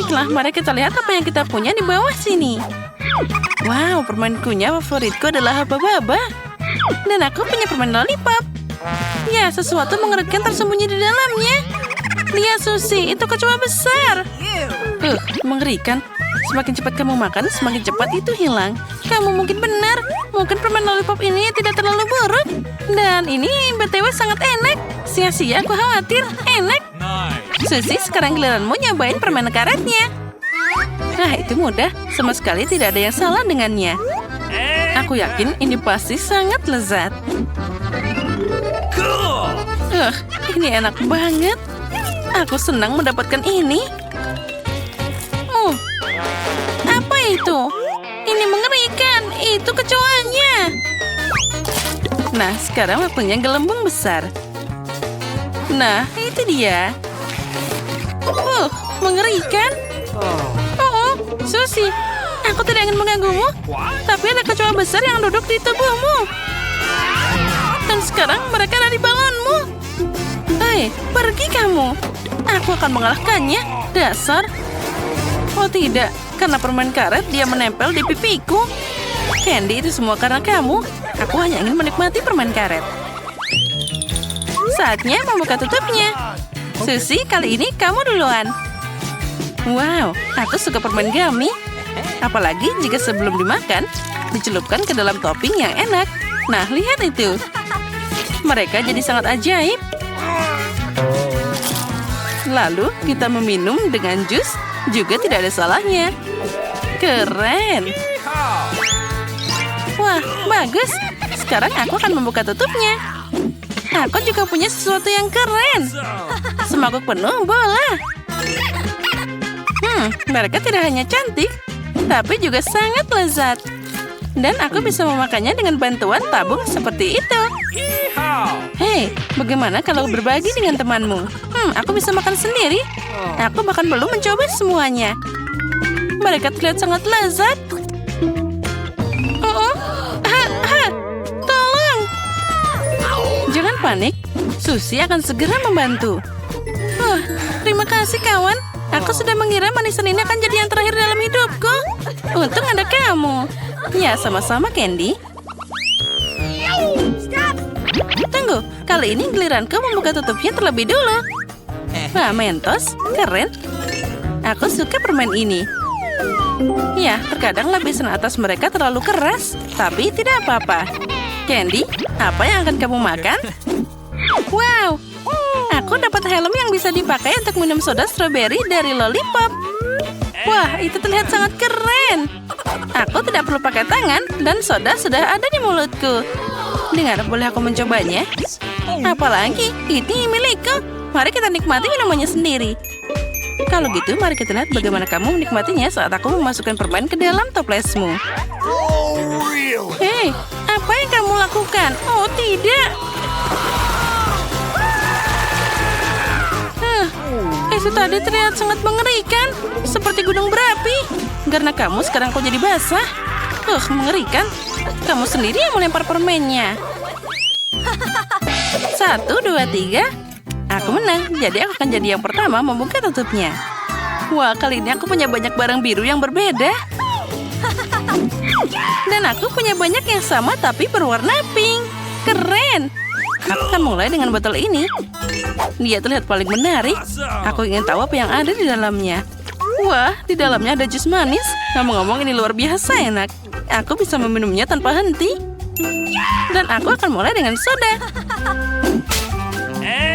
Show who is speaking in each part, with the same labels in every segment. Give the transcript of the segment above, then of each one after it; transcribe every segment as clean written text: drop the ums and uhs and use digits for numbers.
Speaker 1: Baiklah, mari kita lihat apa yang kita punya di bawah sini. Wow, permen kunyah favoritku adalah haba-haba. Dan aku punya permen lollipop. Ya, sesuatu mengerikan tersembunyi di dalamnya. Lihat, Susie, itu kecoa besar. Mengerikan. Semakin cepat kamu makan, semakin cepat itu hilang. Kamu mungkin benar. Mungkin permen lollipop ini tidak terlalu buruk. Dan ini BTW sangat enak. Sia-sia aku khawatir. Enak. Susie, sekarang giliranmu nyobain permen karetnya. Nah, itu mudah. Sama sekali tidak ada yang salah dengannya. Aku yakin ini pasti sangat lezat. Ini enak banget. Aku senang mendapatkan ini. Apa itu? Ini mengerikan. Itu kecoanya. Nah, sekarang waktunya gelembung besar. Nah, itu dia. Mengerikan. Susie, aku tidak ingin mengganggumu. Tapi ada kecoa besar yang duduk di tubuhmu. Dan sekarang mereka ada di balonmu. Hei, pergi kamu. Aku akan mengalahkannya. Dasar. Oh tidak, karena permen karet dia menempel di pipiku. Candy, itu semua karena kamu. Aku hanya ingin menikmati permen karet. Saatnya membuka tutupnya. Susie, kali ini kamu duluan. Wow, aku suka permen gummy. Apalagi jika sebelum dimakan, dicelupkan ke dalam topping yang enak. Nah, lihat itu. Mereka jadi sangat ajaib. Lalu kita meminum dengan jus, juga tidak ada salahnya. Keren. Wah, bagus. Sekarang aku akan membuka tutupnya. Aku juga punya sesuatu yang keren. Semangkuk penuh bola. Mereka tidak hanya cantik, tapi juga sangat lezat. Dan aku bisa memakannya dengan bantuan tabung seperti itu. Hei, bagaimana kalau berbagi dengan temanmu? Aku bisa makan sendiri. Aku bahkan belum mencoba semuanya. Mereka terlihat sangat lezat. Tolong. Jangan panik. Susie akan segera membantu. Terima kasih, kawan. Aku sudah mengira manisan ini akan jadi yang terakhir dalam hidupku. Untung ada kamu. Ya, sama-sama, Candy. Tunggu, kali ini giliranku membuka tutupnya terlebih dulu. Wah, Mentos, keren. Aku suka permen ini. Ya, terkadang lapisan atas mereka terlalu keras, tapi tidak apa-apa. Candy, apa yang akan kamu makan? Wow, aku dapat helm yang bisa dipakai untuk minum soda stroberi dari lollipop. Wah, itu terlihat sangat keren. Aku tidak perlu pakai tangan dan soda sudah ada di mulutku. Dengar, boleh aku mencobanya? Apalagi, ini milikku. Mari kita nikmati minumannya sendiri. Kalau gitu, mari kita lihat bagaimana kamu menikmatinya saat aku memasukkan permen ke dalam toplesmu. Hei, apa yang kamu lakukan? Oh, tidak. Itu tadi terlihat sangat mengerikan. Seperti gunung berapi. Karena kamu sekarang kau jadi basah. Mengerikan. Kamu sendiri yang melempar permennya. 1, 2, 3. Aku menang, jadi aku akan jadi yang pertama membuka tutupnya. Wah, kali ini aku punya banyak barang biru yang berbeda. Dan aku punya banyak yang sama tapi berwarna pink. Keren. Aku akan mulai dengan botol ini. Dia terlihat paling menarik. Aku ingin tahu apa yang ada di dalamnya. Wah, di dalamnya ada jus manis. Ngomong-ngomong, ini luar biasa enak. Aku bisa meminumnya tanpa henti. Dan aku akan mulai dengan soda.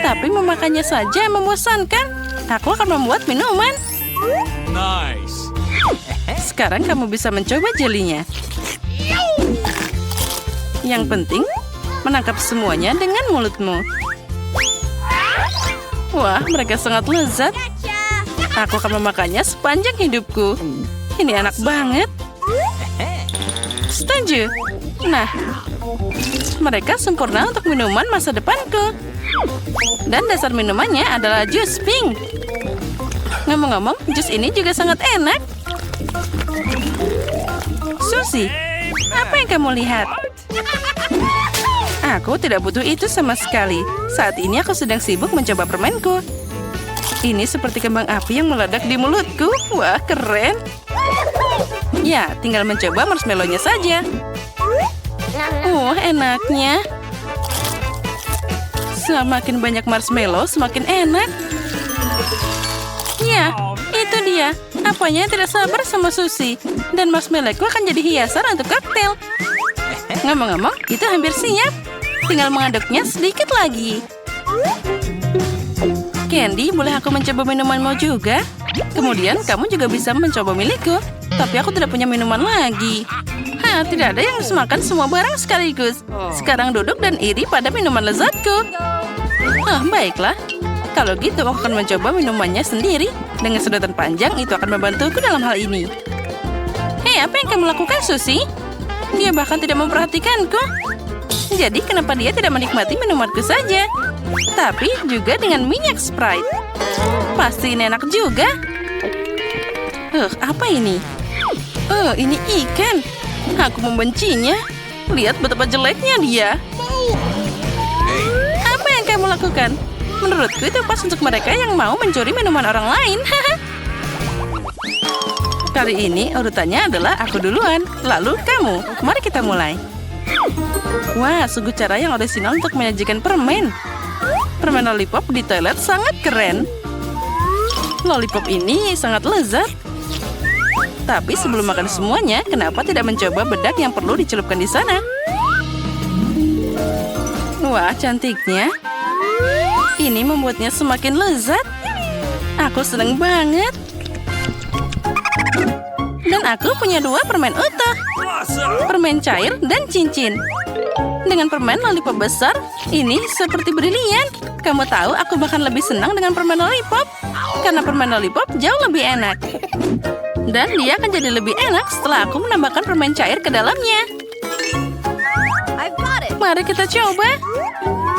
Speaker 1: Tapi memakannya saja membosankan. Aku akan membuat minuman.
Speaker 2: Nice.
Speaker 1: Sekarang kamu bisa mencoba jelinya. Yang penting, menangkap semuanya dengan mulutmu. Wah, mereka sangat lezat. Aku akan memakannya sepanjang hidupku. Ini enak banget. Setuju. Nah, mereka sempurna untuk minuman masa depanku. Dan dasar minumannya adalah jus pink. Ngomong-ngomong, jus ini juga sangat enak. Susie, apa yang kamu lihat? Aku tidak butuh itu sama sekali. Saat ini aku sedang sibuk mencoba permenku. Ini seperti kembang api yang meledak di mulutku. Wah, keren. Ya, tinggal mencoba marshmallow-nya saja. Enaknya. Semakin banyak marshmallow, semakin enak. Ya, itu dia. Apanya yang tidak sabar sama Susie. Dan marshmallow-ku akan jadi hiasan untuk koktail. Ngomong-ngomong, itu hampir siap. Tinggal mengaduknya sedikit lagi. Candy, boleh aku mencoba minumanmu juga? Kemudian kamu juga bisa mencoba milikku. Tapi aku tidak punya minuman lagi. Tidak ada yang bisa makan semua barang sekaligus. Sekarang duduk dan iri pada minuman lezatku. Baiklah. Kalau gitu aku akan mencoba minumannya sendiri. Dengan sedotan panjang itu akan membantuku dalam hal ini. Apa yang kamu lakukan, Susie? Dia bahkan tidak memperhatikanku. Jadi kenapa dia tidak menikmati minumanku saja? Tapi juga dengan minyak Sprite. Pasti ini enak juga. Apa ini? Ini ikan. Aku membencinya. Lihat betapa jeleknya dia. Apa yang kamu lakukan? Menurutku itu pas untuk mereka yang mau mencuri minuman orang lain. Kali ini urutannya adalah aku duluan, lalu kamu. Mari kita mulai. Wah, sungguh cara yang orisinal untuk menyajikan permen. Permen lollipop di toilet sangat keren. Lollipop ini sangat lezat. Tapi sebelum makan semuanya, kenapa tidak mencoba bedak yang perlu dicelupkan di sana? Wah, cantiknya. Ini membuatnya semakin lezat. Aku senang banget. Dan aku punya 2 permen utuh. Permen cair dan cincin. Dengan permen lollipop besar, ini seperti brilian. Kamu tahu, aku bahkan lebih senang dengan permen lollipop. Karena permen lollipop jauh lebih enak. Dan dia akan jadi lebih enak setelah aku menambahkan permen cair ke dalamnya. Mari kita coba.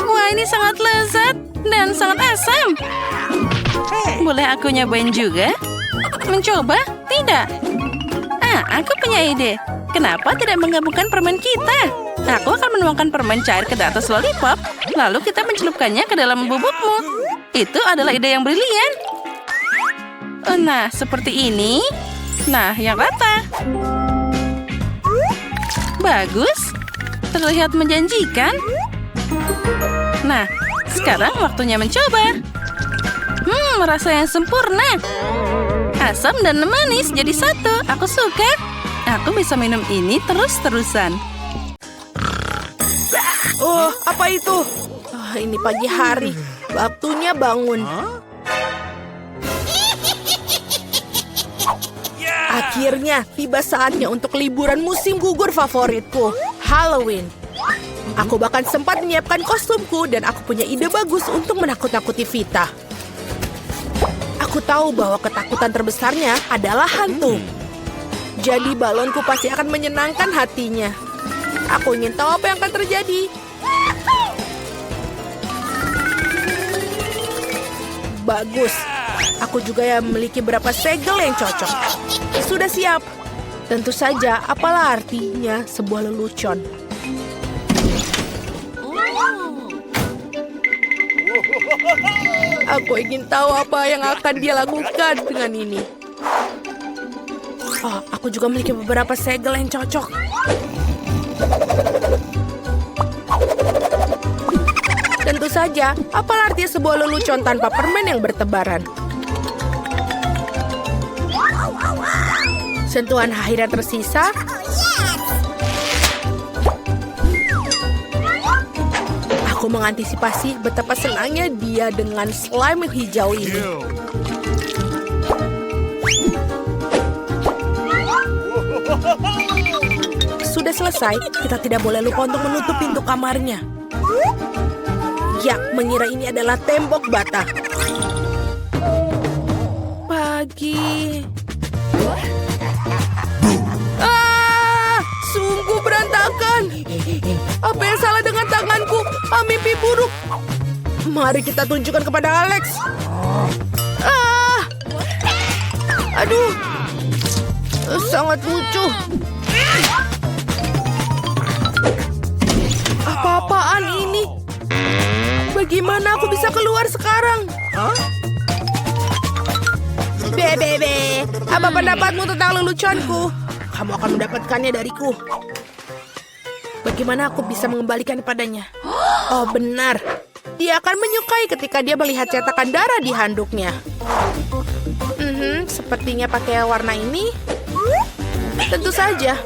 Speaker 1: Wah, ini sangat lezat dan sangat asam. Boleh aku nyobain juga? Mencoba? Tidak. Aku punya ide. Kenapa tidak menggabungkan permen kita? Aku akan menuangkan permen cair ke atas lollipop, lalu kita mencelupkannya ke dalam bubukmu. Itu adalah ide yang brilian. Nah, seperti ini. Nah, yang rata. Bagus. Terlihat menjanjikan. Nah, sekarang waktunya mencoba. Rasa yang sempurna. Asam dan manis jadi satu. Aku suka. Aku bisa minum ini terus-terusan.
Speaker 3: Apa itu? Ini pagi hari. Waktunya bangun. Akhirnya tiba saatnya untuk liburan musim gugur favoritku, Halloween. Aku bahkan sempat menyiapkan kostumku dan aku punya ide bagus untuk menakut-nakuti Vita. Aku tahu bahwa ketakutan terbesarnya adalah hantu. Jadi balonku pasti akan menyenangkan hatinya. Aku ingin tahu apa yang akan terjadi. Bagus. Aku juga memiliki beberapa segel yang cocok. Sudah siap. Tentu saja, apalah artinya sebuah lelucon. Aku ingin tahu apa yang akan dia lakukan dengan ini. Aku juga memiliki beberapa segel yang cocok. Tentu saja, apalah artinya sebuah lelucon tanpa permen yang bertebaran. Sentuhan akhir yang tersisa. Aku mengantisipasi betapa senangnya dia dengan slime hijau ini. Sudah selesai, kita tidak boleh lupa untuk menutup pintu kamarnya. Ya, mengira ini adalah tembok bata. Pagi. Sungguh berantakan. Apa yang salah dengan tanganku? Mimpi buruk. Mari kita tunjukkan kepada Alex. Aduh. Sangat lucu. Apa-apaan ini? Bagaimana aku bisa keluar sekarang? Bebe, apa pendapatmu tentang leluconku? Kamu akan mendapatkannya dariku. Bagaimana aku bisa mengembalikan padanya? Oh benar, dia akan menyukai ketika dia melihat cetakan darah di handuknya. Sepertinya pakai warna ini. Tentu saja.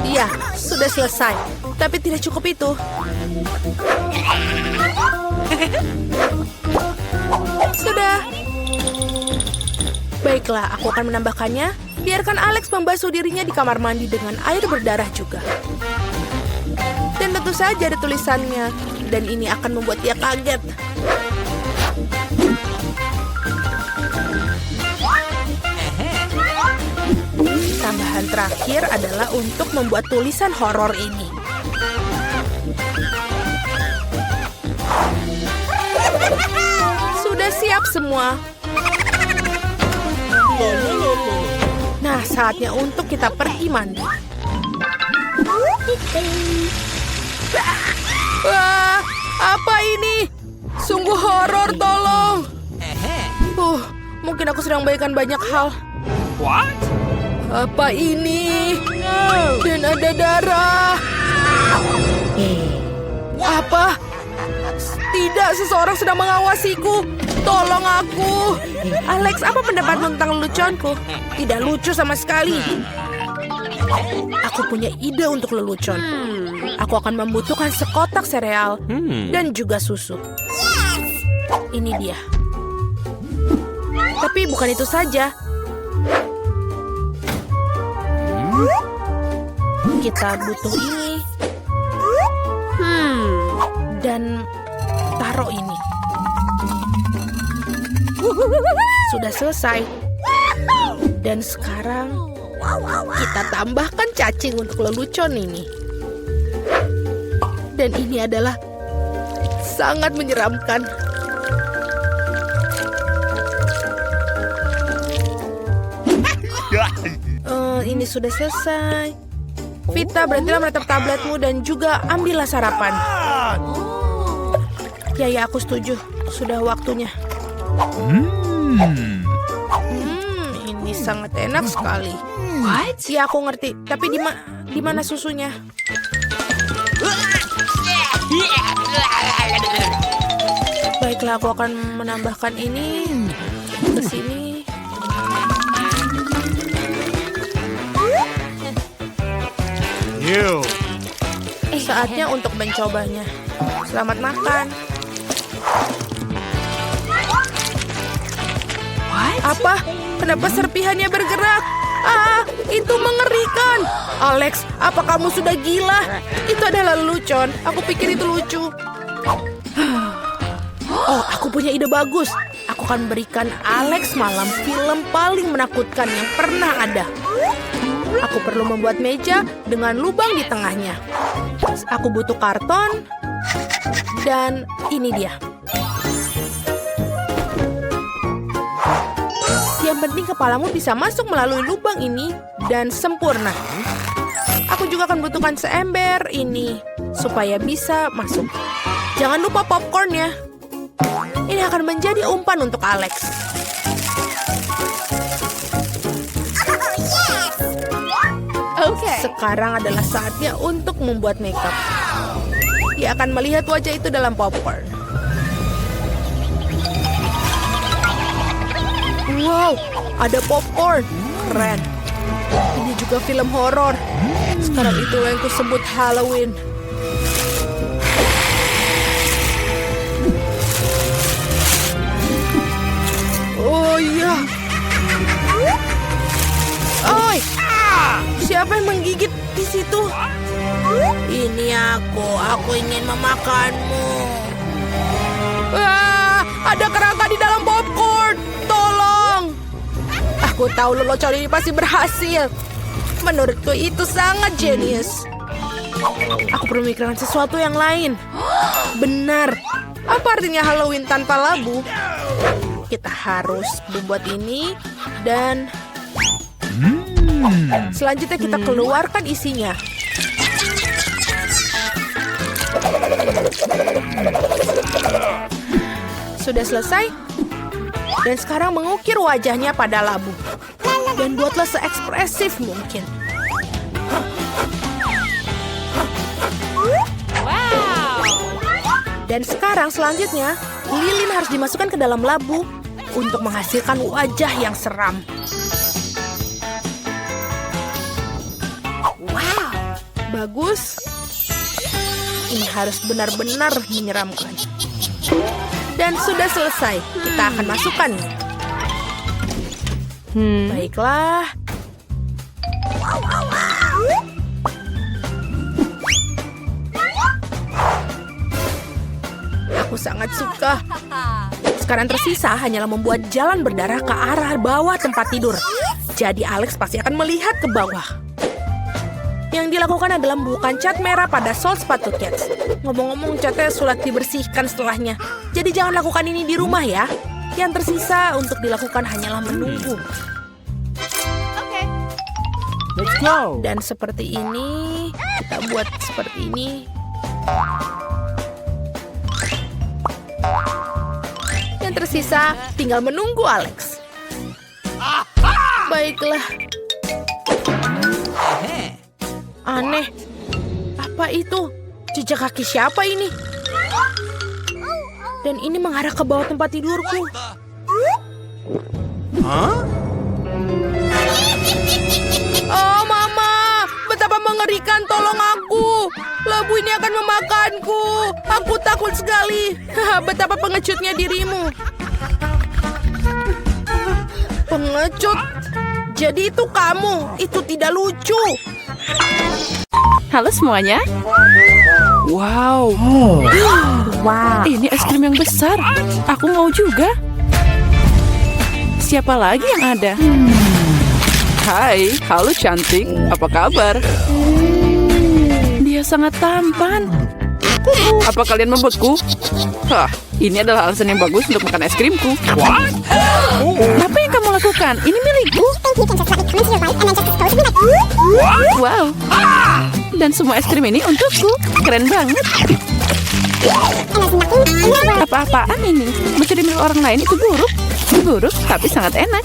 Speaker 3: Iya, sudah selesai. Tapi tidak cukup itu. Sudah. Baiklah, aku akan menambahkannya. Biarkan Alex membasuh dirinya di kamar mandi dengan air berdarah juga. Dan tentu saja ada tulisannya. Dan ini akan membuat dia kaget. Tambahan terakhir adalah untuk membuat tulisan horor ini. Sudah siap semua. Nah, saatnya untuk kita pergi mandi. Wah, apa ini? Sungguh horor, tolong. Mungkin aku sedang bayangkan banyak hal.
Speaker 2: What?
Speaker 3: Apa ini? Dan ada darah. Apa? Tidak, seseorang sedang mengawasiku. Tolong aku. Alex, apa pendapatmu tentang leluconku? Tidak lucu sama sekali. Aku punya ide untuk lelucon. Aku akan membutuhkan sekotak sereal dan juga susu. Ini dia. Tapi bukan itu saja. Kita butuh ini. Dan taruh ini. Sudah selesai. Dan sekarang kita tambahkan cacing untuk lelucon ini. Dan ini adalah sangat menyeramkan. Ini sudah selesai. Vita, berhentilah menatap tabletmu dan juga ambillah sarapan. Ya, aku setuju. Sudah waktunya. Ini sangat enak sekali. What? Ya, aku ngerti. Tapi di mana susunya? Baiklah, aku akan menambahkan ini ke sini. Saatnya untuk mencobanya. Selamat makan. Apa? Kenapa serpihannya bergerak? Itu mengerikan. Alex, apa kamu sudah gila? Itu adalah lelucon. Aku pikir itu lucu. Oh, aku punya ide bagus. Aku akan memberikan Alex malam film paling menakutkan yang pernah ada. Aku perlu membuat meja dengan lubang di tengahnya. Aku butuh karton. Dan ini dia. Yang penting kepalamu bisa masuk melalui lubang ini dan sempurna. Aku juga akan butuhkan seember ini supaya bisa masuk. Jangan lupa popcorn ya. Ini akan menjadi umpan untuk Alex. Sekarang adalah saatnya untuk membuat makeup. Dia akan melihat wajah itu dalam popcorn. Wow, ada popcorn. Keren. Ini juga film horor. Sekarang itu yang kusebut Halloween. Oh iya. Oi, siapa yang menggigit di situ? Ini aku ingin memakanmu. Ada kerangka di dalam popcorn. Tolong. Aku tahu lelucon ini pasti berhasil. Menurutku itu sangat jenius. Aku perlu memikirkan sesuatu yang lain. Benar. Apa artinya Halloween tanpa labu? Kita harus membuat ini dan Selanjutnya kita keluarkan isinya. Sudah selesai? Dan sekarang mengukir wajahnya pada labu. Dan buatlah seekspresif mungkin. Dan sekarang selanjutnya, lilin harus dimasukkan ke dalam labu untuk menghasilkan wajah yang seram. Wow, bagus. Ini harus benar-benar menyeramkan. Dan sudah selesai, kita akan masukkan. Baiklah. Aku sangat suka. Sekarang tersisa hanyalah membuat jalan berdarah ke arah bawah tempat tidur. Jadi Alex pasti akan melihat ke bawah. Yang dilakukan adalah membubuhkan cat merah pada sol sepatu Cats. Ngomong-ngomong, catnya sulit dibersihkan setelahnya. Jadi jangan lakukan ini di rumah ya. Yang tersisa untuk dilakukan hanyalah menunggu.
Speaker 4: Let's go.
Speaker 3: Dan seperti ini, kita buat seperti ini. Yang tersisa tinggal menunggu Alex. Baiklah. Aneh. Apa itu? Jejak kaki siapa ini? Dan ini mengarah ke bawah tempat tidurku. Oh, Mama! Betapa mengerikan, tolong aku! Labu ini akan memakanku. Aku takut sekali. Betapa pengecutnya dirimu. Pengecut? Jadi itu kamu. Itu tidak lucu.
Speaker 1: Halo semuanya. Wow.
Speaker 4: Wow.
Speaker 1: Ini es krim yang besar. Aku mau juga. Siapa lagi yang ada? Hai, halo cantik. Apa kabar? Dia sangat tampan. Apa kalian membotku? Hah, ini adalah alasan yang bagus untuk makan es krimku. Apa yang kamu lakukan? Ini milikku. Wow. Dan semua es krim ini untukku. Keren banget. Apa-apaan ini? Mencuri milik orang lain itu buruk. Buruk, tapi sangat enak.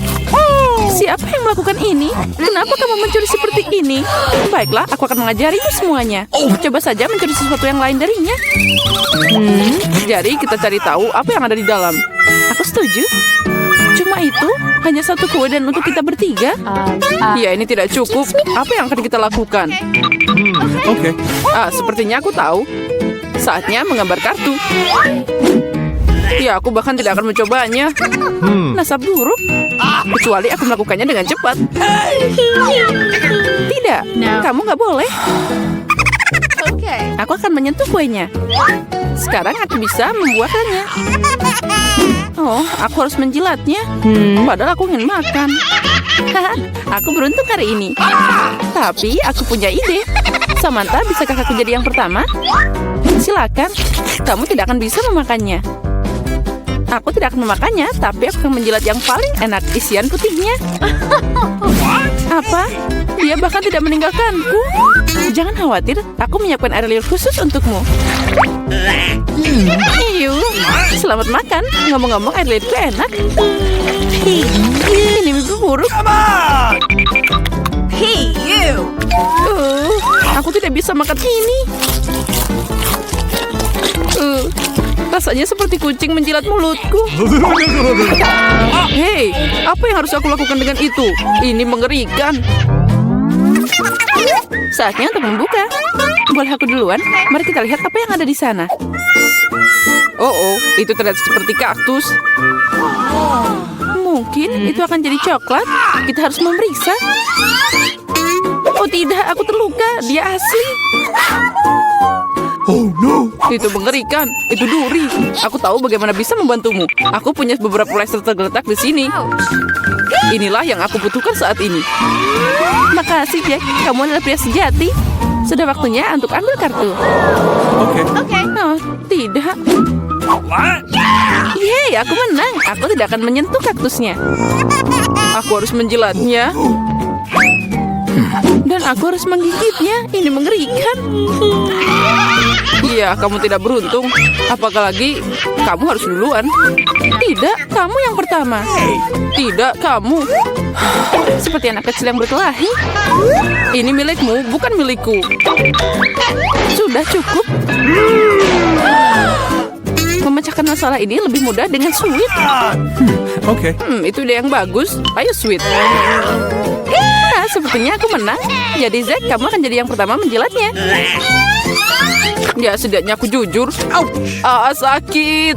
Speaker 1: Siapa yang melakukan ini? Kenapa kamu mencuri seperti ini? Baiklah, aku akan mengajarimu semuanya. Coba saja mencuri sesuatu yang lain darinya. Jadi kita cari tahu apa yang ada di dalam. Aku setuju. Cuma itu? Hanya satu kue dan untuk kita bertiga? Ya, ini tidak cukup. Apa yang akan kita lakukan?
Speaker 2: Oke.
Speaker 1: Sepertinya aku tahu. Saatnya menggambar kartu. Ya, aku bahkan tidak akan mencobanya. Nasab buruk. Kecuali aku melakukannya dengan cepat. Tidak, kamu nggak boleh. Aku akan menyentuh kuenya. Sekarang aku bisa membuatnya. Oh, aku harus menjilatnya. Padahal aku ingin makan. Aku beruntung hari ini. Tapi aku punya ide. Samantha, bisakah aku jadi yang pertama? Silakan. Kamu tidak akan bisa memakannya. Aku tidak akan memakannya, tapi aku akan menjilat yang paling enak, isian putihnya. Apa? Dia bahkan tidak meninggalkanku. Jangan khawatir, aku menyiapkan air liur khusus untukmu. Iyu, selamat makan. Ngomong-ngomong, air liurku enak. Ini mimpi buruk.
Speaker 4: Hey, you.
Speaker 1: Aku tidak bisa makan ini. Rasanya seperti kucing menjilat mulutku. Hei, apa yang harus aku lakukan dengan itu? Ini mengerikan. Saatnya untuk membuka. Boleh aku duluan? Mari kita lihat apa yang ada di sana. Oh, itu terlihat seperti kaktus. Mungkin itu akan jadi coklat. Kita harus memeriksa. Oh tidak, aku terluka. Dia asli.
Speaker 2: Oh no.
Speaker 1: Itu mengerikan. Itu duri. Aku tahu bagaimana bisa membantumu. Aku punya beberapa plester tergeletak di sini. Inilah yang aku butuhkan saat ini. Makasih, Jack. Kamu adalah pria sejati. Sudah waktunya untuk ambil kartu.
Speaker 2: Oke.
Speaker 1: Oh, tidak. Yeay, aku menang. Aku tidak akan menyentuh kaktusnya. Aku harus menjilatnya. Dan aku harus menggigitnya. Ini mengerikan. Iya, kamu tidak beruntung. Apalagi kamu harus duluan. Tidak, kamu yang pertama. Tidak, kamu. Seperti anak kecil yang berkelahi. Ini milikmu, bukan milikku. Sudah cukup. Memecahkan masalah ini lebih mudah dengan sweet.
Speaker 2: Okay.
Speaker 1: Itu ide yang bagus. Ayo sweet. Sepertinya aku menang. Jadi Zack, kamu akan jadi yang pertama menjilatnya. Ya, setidaknya aku jujur. Sakit.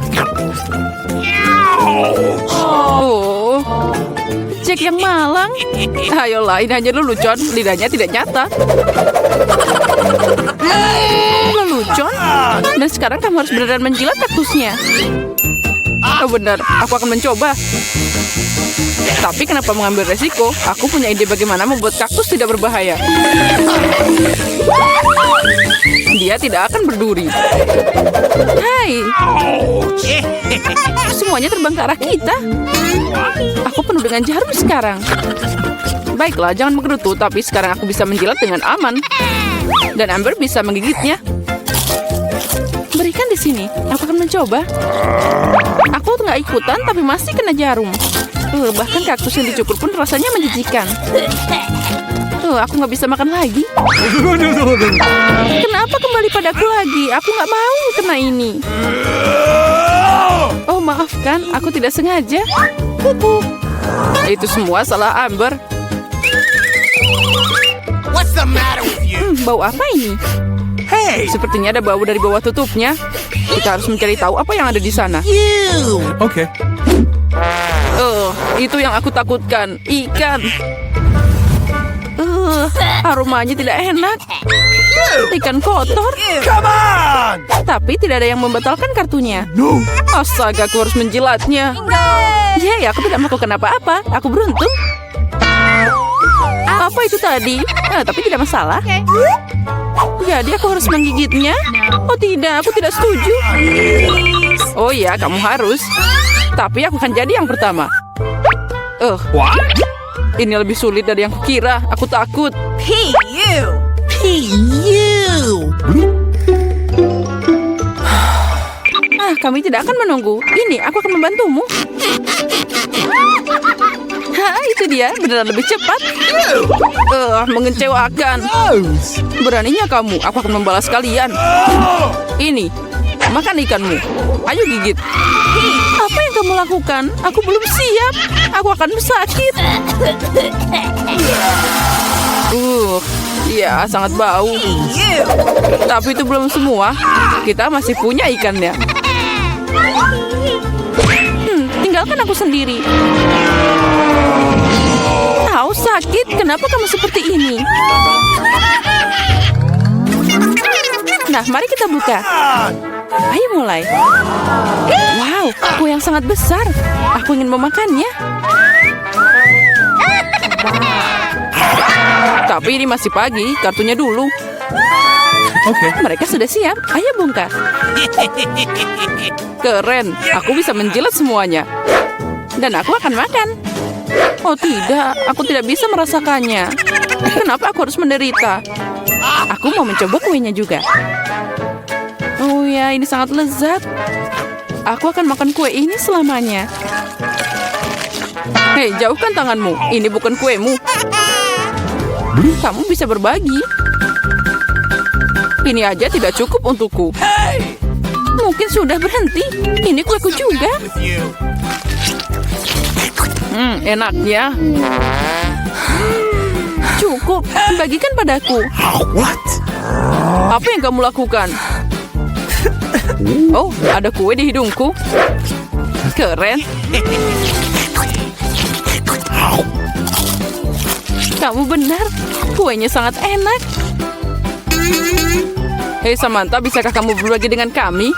Speaker 1: Oh, Jack yang malang. Ayolah, ini hanya lelucon. Lidahnya tidak nyata. Lelucon? Dan sekarang kamu harus beneran menjilat kaktusnya. Oh benar, aku akan mencoba. Tapi kenapa mengambil resiko? Aku punya ide bagaimana membuat kaktus tidak berbahaya. Dia tidak akan berduri. Hai. Semuanya terbang ke arah kita. Aku penuh dengan jarum sekarang. Baiklah, jangan menggerutu. Tapi sekarang aku bisa menjilat dengan aman. Dan Amber bisa menggigitnya. Berikan di sini. Aku akan mencoba. Aku nggak ikutan, tapi masih kena jarum. Bahkan kaktus yang dicukur pun rasanya menjijikan. Aku nggak bisa makan lagi. Kenapa kembali padaku lagi? Aku nggak mau kena ini. Oh, maafkan. Aku tidak sengaja. Itu semua salah Amber.
Speaker 5: What's the matter with you?
Speaker 1: Bau apa ini?
Speaker 2: Hey!
Speaker 1: Sepertinya ada bau dari bawah tutupnya. Kita harus mencari tahu apa yang ada di sana.
Speaker 2: Okay.
Speaker 1: Itu yang aku takutkan. Ikan. Aromanya tidak enak. Ikan kotor.
Speaker 5: Come on!
Speaker 1: Tapi tidak ada yang membatalkan kartunya.
Speaker 2: No!
Speaker 1: Astaga, aku harus menjilatnya. Yeay, aku tidak melakukan apa-apa. Aku beruntung. Apa itu tadi? Tapi tidak masalah. Jadi aku harus menggigitnya? Oh tidak, aku tidak setuju. Oh iya, kamu harus. Tapi aku akan jadi yang pertama.
Speaker 2: What?
Speaker 1: Ini lebih sulit dari yang kukira. Aku takut.
Speaker 5: Hey, you!
Speaker 1: Kami tidak akan menunggu. Ini, aku akan membantumu. Itu dia. Beneran lebih cepat. Mengecewakan. Beraninya kamu. Aku akan membalas kalian. Ini. Makan ikanmu. Ayo gigit. Apa yang kamu lakukan? Aku belum siap. Aku akan sakit. Ya, sangat bau. Tapi itu belum semua. Kita masih punya ikannya. Tinggalkan aku sendiri. Tahu sakit. Kenapa kamu seperti ini? Nah, mari kita buka. Ayo mulai. Wow, kue yang sangat besar. Aku ingin memakannya. Tapi ini masih pagi, kartunya dulu.
Speaker 2: Okay.
Speaker 1: Mereka sudah siap. Ayo bongkar. Keren, aku bisa menjilat semuanya. Dan aku akan makan. Oh tidak, aku tidak bisa merasakannya. Kenapa aku harus menderita? Aku mau mencoba kuenya juga. Oh ya, ini sangat lezat. Aku akan makan kue ini selamanya. Hei, jauhkan tanganmu. Ini bukan kuemu. Kamu bisa berbagi. Ini aja tidak cukup untukku. Mungkin sudah berhenti. Ini kueku juga.
Speaker 5: With you.
Speaker 1: Enaknya. Cukup, bagikan padaku.
Speaker 2: What?
Speaker 1: Apa yang kamu lakukan? Oh, ada kue di hidungku. Keren. Kamu benar, kuenya sangat enak. Hei Samantha, bisakah kamu berbagi dengan kami?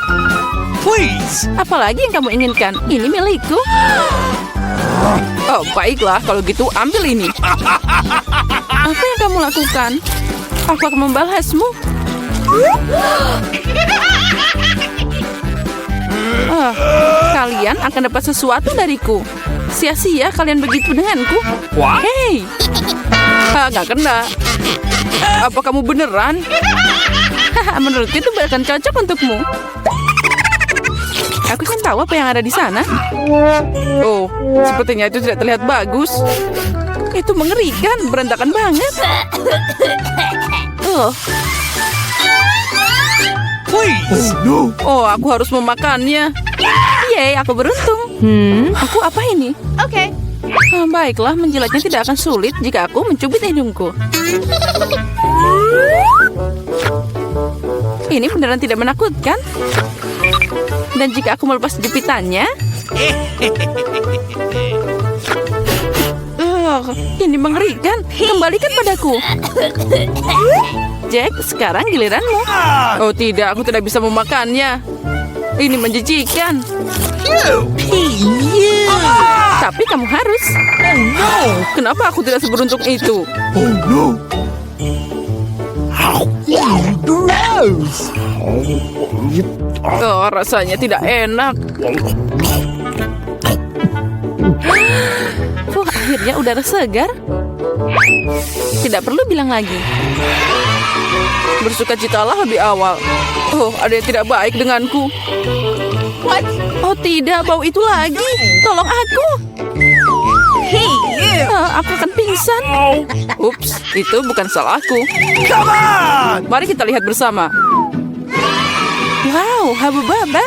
Speaker 2: Please!
Speaker 1: Apalagi yang kamu inginkan? Ini milikku. Oh, baiklah. Kalau gitu, ambil ini. Apa yang kamu lakukan? Aku akan membalasmu. Kalian akan dapat sesuatu dariku. Sia-sia kalian begitu denganku.
Speaker 2: What?
Speaker 1: Hei, nggak kena. Apa kamu beneran? Menurutku itu bahkan cocok untukmu. Aku ingin tahu apa yang ada di sana. Oh, sepertinya itu tidak terlihat bagus. Itu mengerikan, berantakan banget. Oh,
Speaker 2: Please. Oh, no.
Speaker 1: oh, aku harus memakannya. Yeay, aku beruntung. Aku apa ini?
Speaker 4: Okay.
Speaker 1: Baiklah, menjilatnya tidak akan sulit jika aku mencubit hidungku. Ini beneran tidak menakutkan. Dan jika aku melepas jepitannya... ini mengerikan. Kembalikan padaku. Jack, sekarang giliranmu. Oh tidak, aku tidak bisa memakannya. Ini menjijikan. Tapi kamu harus. Kenapa aku tidak seberuntung itu?
Speaker 2: Oh, no. Gross.
Speaker 1: Oh, rasanya tidak enak. Akhirnya udara segar. Tidak perlu bilang lagi. Bersukacitalah lebih awal. Oh, ada yang tidak baik denganku.
Speaker 4: What?
Speaker 1: Oh tidak, bau itu lagi. Tolong aku.
Speaker 4: Hey, you!
Speaker 1: Aku akan pingsan. Ups, itu bukan salahku.
Speaker 5: Come on!
Speaker 1: Mari kita lihat bersama. Wow, Habubaba.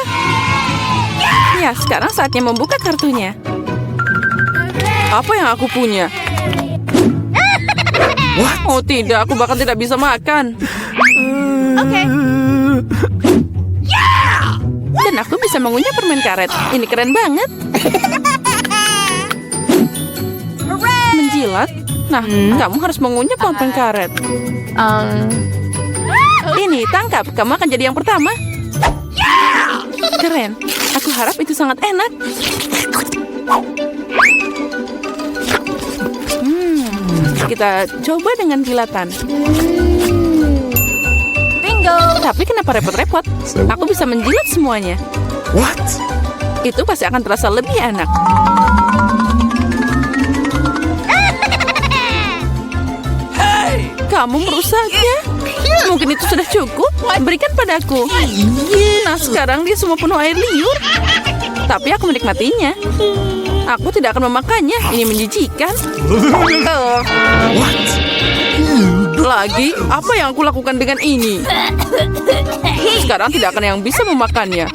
Speaker 1: Ya, sekarang saatnya membuka kartunya. Apa yang aku punya? Oh tidak, aku bahkan tidak bisa makan.
Speaker 4: Okay.
Speaker 1: Dan aku bisa mengunyah permen karet. Ini keren banget. Menjilat? Nah, kamu harus mengunyah permen karet. Ini, tangkap. Kamu akan jadi yang pertama. Keren. Aku harap itu sangat enak. Kita coba dengan jilatan.
Speaker 4: Bingo!
Speaker 1: Tapi kenapa repot-repot? Aku bisa menjilat semuanya.
Speaker 2: What?
Speaker 1: Itu pasti akan terasa lebih enak. Kamu merusaknya. Mungkin itu sudah cukup. Berikan padaku. Nah, sekarang dia semua penuh air liur. Tapi aku menikmatinya. Aku tidak akan memakannya. Ini menjijikan.
Speaker 2: What?
Speaker 1: Lagi, apa yang aku lakukan dengan ini? Sekarang tidak akan yang bisa memakannya.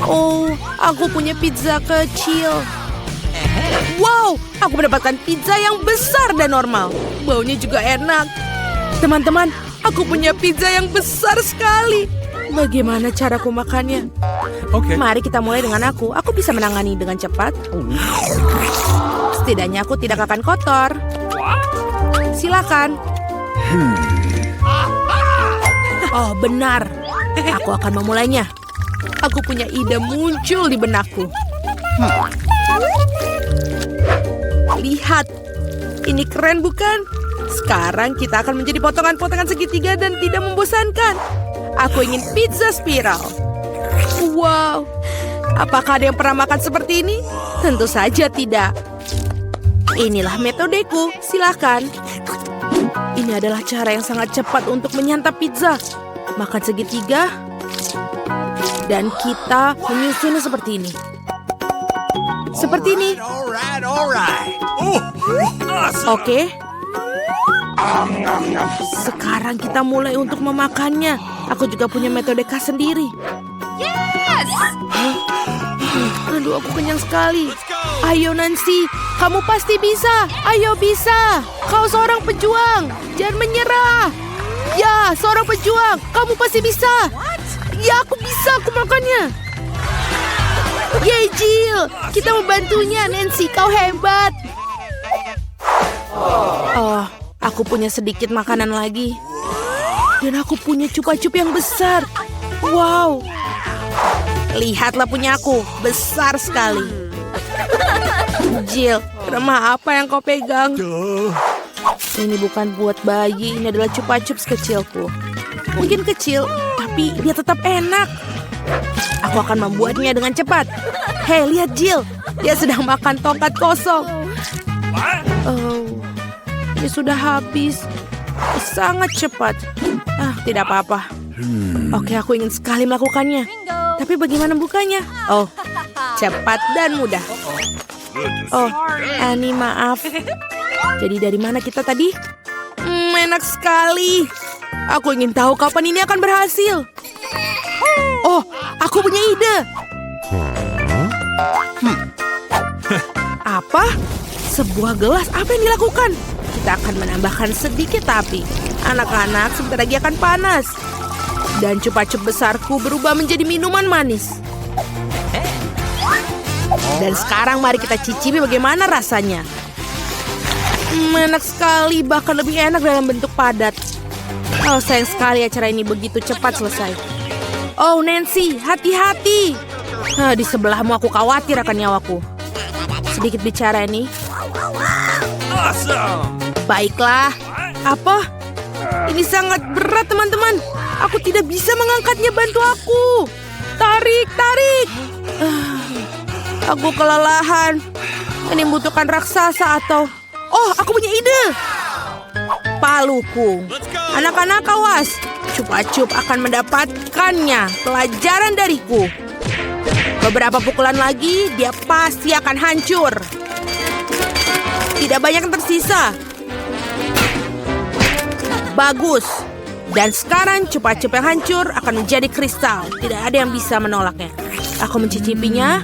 Speaker 3: Oh, aku punya pizza kecil. Wow, aku mendapatkan pizza yang besar dan normal. Baunya juga enak. Teman-teman, aku punya pizza yang besar sekali. Bagaimana caraku makannya?
Speaker 2: Okay.
Speaker 3: Mari kita mulai dengan aku. Aku bisa menangani dengan cepat. Setidaknya aku tidak akan kotor. Silakan. Oh, benar. Aku akan memulainya. Aku punya ide muncul di benakku. Lihat. Ini keren bukan? Sekarang kita akan menjadi potongan-potongan segitiga dan tidak membosankan. Aku ingin pizza spiral. Wow. Apakah ada yang pernah makan seperti ini? Tentu saja tidak. Inilah metodeku. Silakan. Ini adalah cara yang sangat cepat untuk menyantap pizza. Makan segitiga. Dan kita menyusunnya seperti ini. Seperti ini.
Speaker 5: All right. Oh, awesome.
Speaker 3: Oke. Sekarang kita mulai untuk memakannya. Aku juga punya metode khas sendiri.
Speaker 4: Yes!
Speaker 3: Aduh, aku kenyang sekali. Ayo Nancy, kamu pasti bisa. Ayo bisa. Kau seorang pejuang. Jangan menyerah. Ya, seorang pejuang. Kamu pasti bisa. Ya, aku bisa. Aku makannya. Yeay, Jill. Kita membantunya, Nancy. Kau hebat. Oh, aku punya sedikit makanan lagi. Dan aku punya cupa-cup yang besar. Wow. Lihatlah punya aku. Besar sekali. Jill, remah apa yang kau pegang? Ini bukan buat bayi. Ini adalah cupa-cup sekecilku. Mungkin kecil, tapi dia tetap enak. Aku akan membuatnya dengan cepat. Hei, lihat Jill. Dia sedang makan tongkat kosong. Oh, ini sudah habis. Sangat cepat. Tidak apa-apa. Oke, aku ingin sekali melakukannya. Tapi bagaimana bukanya? Oh, cepat dan mudah. Oh, Annie, maaf. Jadi dari mana kita tadi? Enak sekali. Aku ingin tahu kapan ini akan berhasil. Oh, aku punya ide. Apa? Sebuah gelas, apa yang dilakukan? Kita akan menambahkan sedikit api. Anak-anak sebentar lagi akan panas. Dan cupa-cup besarku berubah menjadi minuman manis. Dan sekarang mari kita cicipi bagaimana rasanya. Enak sekali, bahkan lebih enak dalam bentuk padat. Oh, sayang sekali acara ini begitu cepat selesai. Oh, Nancy, hati-hati. Di sebelahmu aku khawatir akan nyawaku. Sedikit bicara ini.
Speaker 5: Awesome!
Speaker 3: Baiklah. Apa? Ini sangat berat, teman-teman. Aku tidak bisa mengangkatnya, bantu aku. Tarik, tarik. Aku kelelahan. Ini membutuhkan raksasa atau... Oh, aku punya ide. Paluku. Anak-anak awas. Cupa-cup akan mendapatkannya. Pelajaran dariku. Beberapa pukulan lagi, dia pasti akan hancur. Tidak banyak yang tersisa. Bagus. Dan sekarang cupa-cup yang hancur akan menjadi kristal. Tidak ada yang bisa menolaknya. Aku mencicipinya.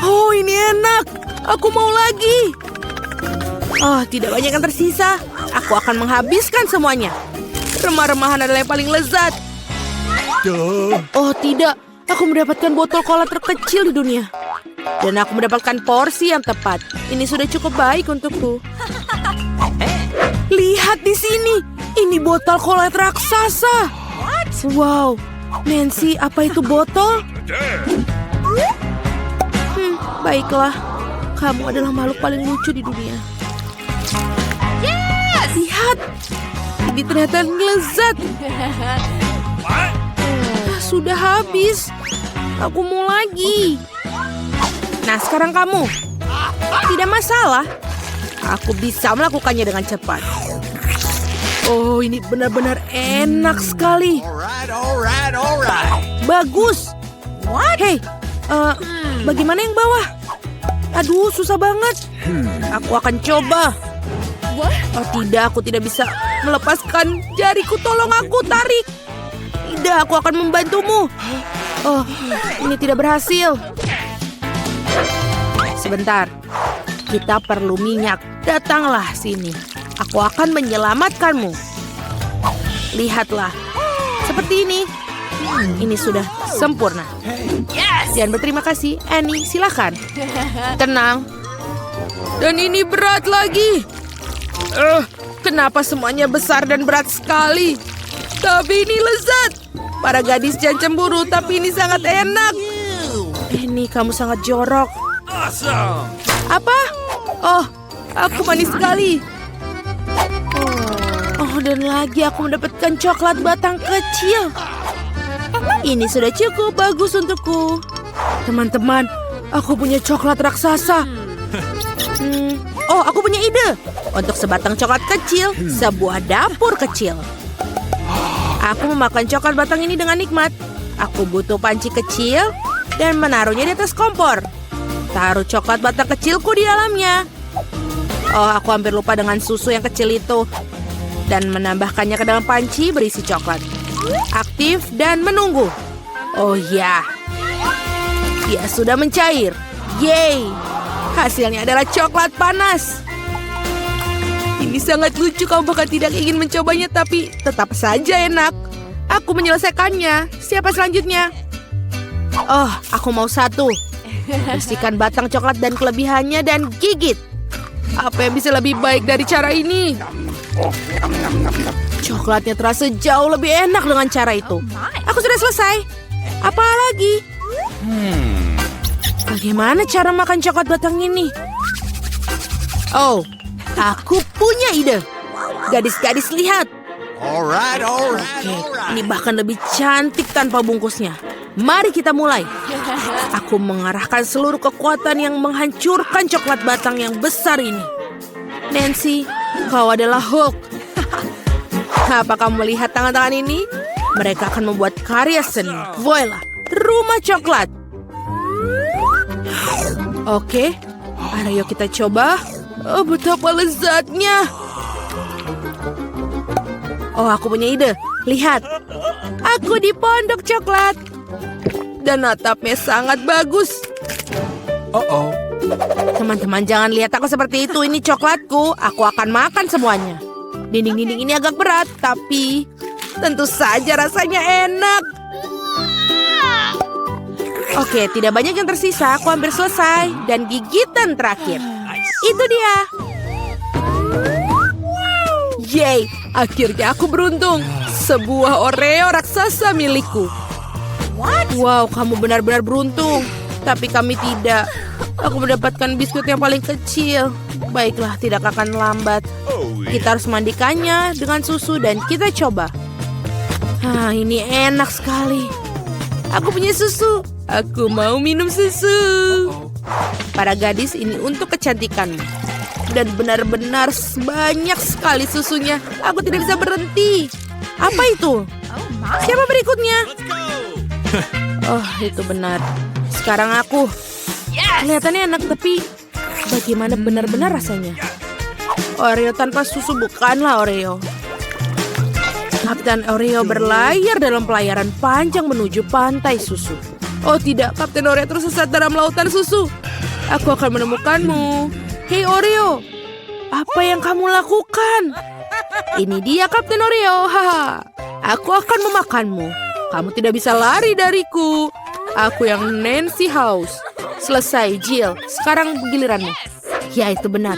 Speaker 3: Oh, ini enak. Aku mau lagi. Oh, tidak banyak yang tersisa. Aku akan menghabiskan semuanya. Remah-remahan adalah yang paling lezat. Oh, tidak. Aku mendapatkan botol cola terkecil di dunia. Dan aku mendapatkan porsi yang tepat. Ini sudah cukup baik untukku. Lihat di sini. Ini botol cola raksasa. Wow. Nancy, apa itu botol? Baiklah. Kamu adalah makhluk paling lucu di dunia. Lihat. Ini ternyata lezat. Sudah habis. Aku mau lagi. Nah, sekarang kamu. Tidak masalah. Aku bisa melakukannya dengan cepat. Oh, ini benar-benar enak sekali.
Speaker 5: Alright.
Speaker 3: Bagus. Hei, bagaimana yang bawah? Aduh, susah banget. Aku akan coba. Oh tidak, aku tidak bisa melepaskan jariku. Tolong aku, tarik. Tidak, aku akan membantumu. Oh, ini tidak berhasil. Sebentar, kita perlu minyak. Datanglah sini. Aku akan menyelamatkanmu. Lihatlah, seperti ini. Ini sudah sempurna. Dan berterima kasih, Annie. Silakan. Tenang. Dan ini berat lagi. Kenapa semuanya besar dan berat sekali? Tapi ini lezat. Para gadis jangan cemburu, tapi ini sangat enak. Ini kamu sangat jorok.
Speaker 5: Awesome!
Speaker 3: Apa? Oh, aku manis sekali. Oh, dan lagi aku mendapatkan coklat batang kecil. Ini sudah cukup bagus untukku. Teman-teman, aku punya coklat raksasa. Oh, aku punya ide. Untuk sebatang coklat kecil, sebuah dapur kecil. Aku memakan coklat batang ini dengan nikmat. Aku butuh panci kecil dan menaruhnya di atas kompor. Taruh coklat batang kecilku di dalamnya. Oh, aku hampir lupa dengan susu yang kecil itu. Dan menambahkannya ke dalam panci berisi coklat. Aktif dan menunggu. Oh ya. Dia sudah mencair. Yeay. Hasilnya adalah coklat panas. Ini sangat lucu, kamu bahkan tidak ingin mencobanya, tapi tetap saja enak. Aku menyelesaikannya. Siapa selanjutnya? Oh, aku mau satu. Bersihkan batang coklat dan kelebihannya dan gigit. Apa yang bisa lebih baik dari cara ini? Coklatnya terasa jauh lebih enak dengan cara itu. Aku sudah selesai. Apa lagi? Bagaimana cara makan coklat batang ini? Oh, aku punya ide. Gadis-gadis, lihat.
Speaker 5: Alright.
Speaker 3: Ini bahkan lebih cantik tanpa bungkusnya. Mari kita mulai. Aku mengarahkan seluruh kekuatan yang menghancurkan coklat batang yang besar ini. Nancy, kau adalah Hulk. Apa kamu melihat tangan-tangan ini? Mereka akan membuat karya seni. Voila, rumah coklat. Oke, ayo kita coba. Oh, betapa lezatnya. Oh, aku punya ide. Lihat, aku di pondok coklat. Dan atapnya sangat bagus.
Speaker 2: Uh-oh.
Speaker 3: Teman-teman, jangan lihat aku seperti itu. Ini coklatku. Aku akan makan semuanya. Dinding-dinding ini agak berat, tapi tentu saja rasanya enak. Oke, tidak banyak yang tersisa. Aku hampir selesai. Dan gigitan terakhir. Itu dia. Yeay, akhirnya aku beruntung. Sebuah Oreo raksasa milikku. Wow, kamu benar-benar beruntung. Tapi kami tidak. Aku mendapatkan biskuit yang paling kecil. Baiklah, tidak akan lambat. Kita harus mandikannya dengan susu dan kita coba. Ini enak sekali. Aku punya susu. Aku mau minum susu. Para gadis, ini untuk kecantikanmu. Dan benar-benar banyak sekali susunya. Aku tidak bisa berhenti. Apa itu? Siapa berikutnya? Oh, itu benar. Sekarang aku. Kelihatannya enak, tapi bagaimana benar-benar rasanya? Oreo tanpa susu bukanlah Oreo. Kapten Oreo berlayar dalam pelayaran panjang menuju pantai susu. Oh tidak, Kapten Oreo tersesat dalam lautan susu. Aku akan menemukanmu. Hei Oreo, apa yang kamu lakukan? Ini dia Kapten Oreo. Haha. Aku akan memakanmu. Kamu tidak bisa lari dariku. Aku yang Nancy House. Selesai, Jill. Sekarang giliranmu. Ya, itu benar.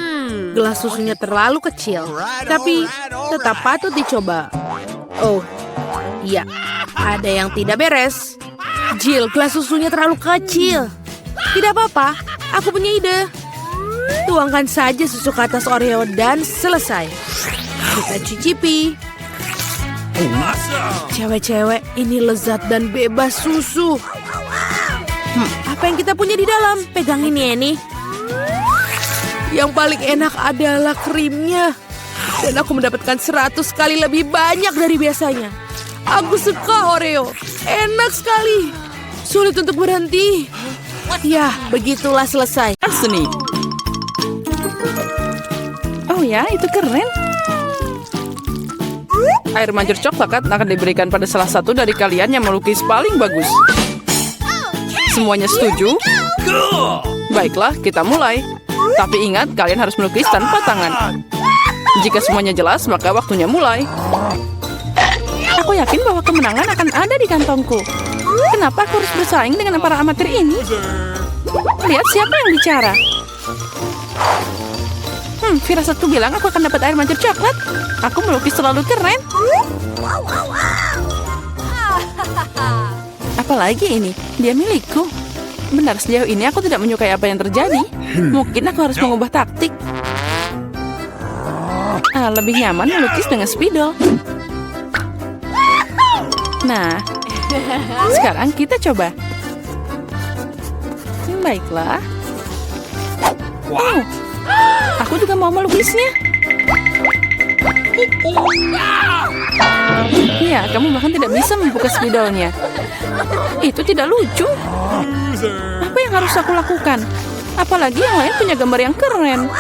Speaker 3: Gelas susunya terlalu kecil. Tapi tetap patut dicoba. Oh, iya. Ada yang tidak beres. Jill, gelas susunya terlalu kecil. Tidak apa-apa. Aku punya ide. Tuangkan saja susu ke atas Oreo dan selesai. Kita cicipi. Cewek-cewek, ini lezat dan bebas susu. Apa yang kita punya di dalam? Pegang ini, Annie. Yang paling enak adalah krimnya. Dan aku mendapatkan 100 kali lebih banyak dari biasanya. Aku suka Oreo. Enak sekali. Sulit untuk berhenti. Ya, begitulah selesai.
Speaker 1: Seni. Oh ya, itu keren. Air mancur coklat akan diberikan pada salah satu dari kalian yang melukis paling bagus. Semuanya setuju? Baiklah, kita mulai. Tapi ingat, kalian harus melukis tanpa tangan. Jika semuanya jelas, maka waktunya mulai. Aku yakin bahwa kemenangan akan ada di kantongku. Kenapa aku harus bersaing dengan para amatir ini? Lihat siapa yang bicara. Firasatku bilang aku akan dapat air mancur coklat. Aku melukis terlalu keren. Apalagi ini, dia milikku. Benar, sejauh ini aku tidak menyukai apa yang terjadi. Mungkin aku harus mengubah taktik. Lebih nyaman melukis dengan spidol. Nah, sekarang kita coba. Baiklah. Wow, aku juga mau melukisnya. Ya, kamu bahkan tidak bisa membuka spidolnya. Itu tidak lucu. Apa yang harus aku lakukan? Apalagi yang lain punya gambar yang keren.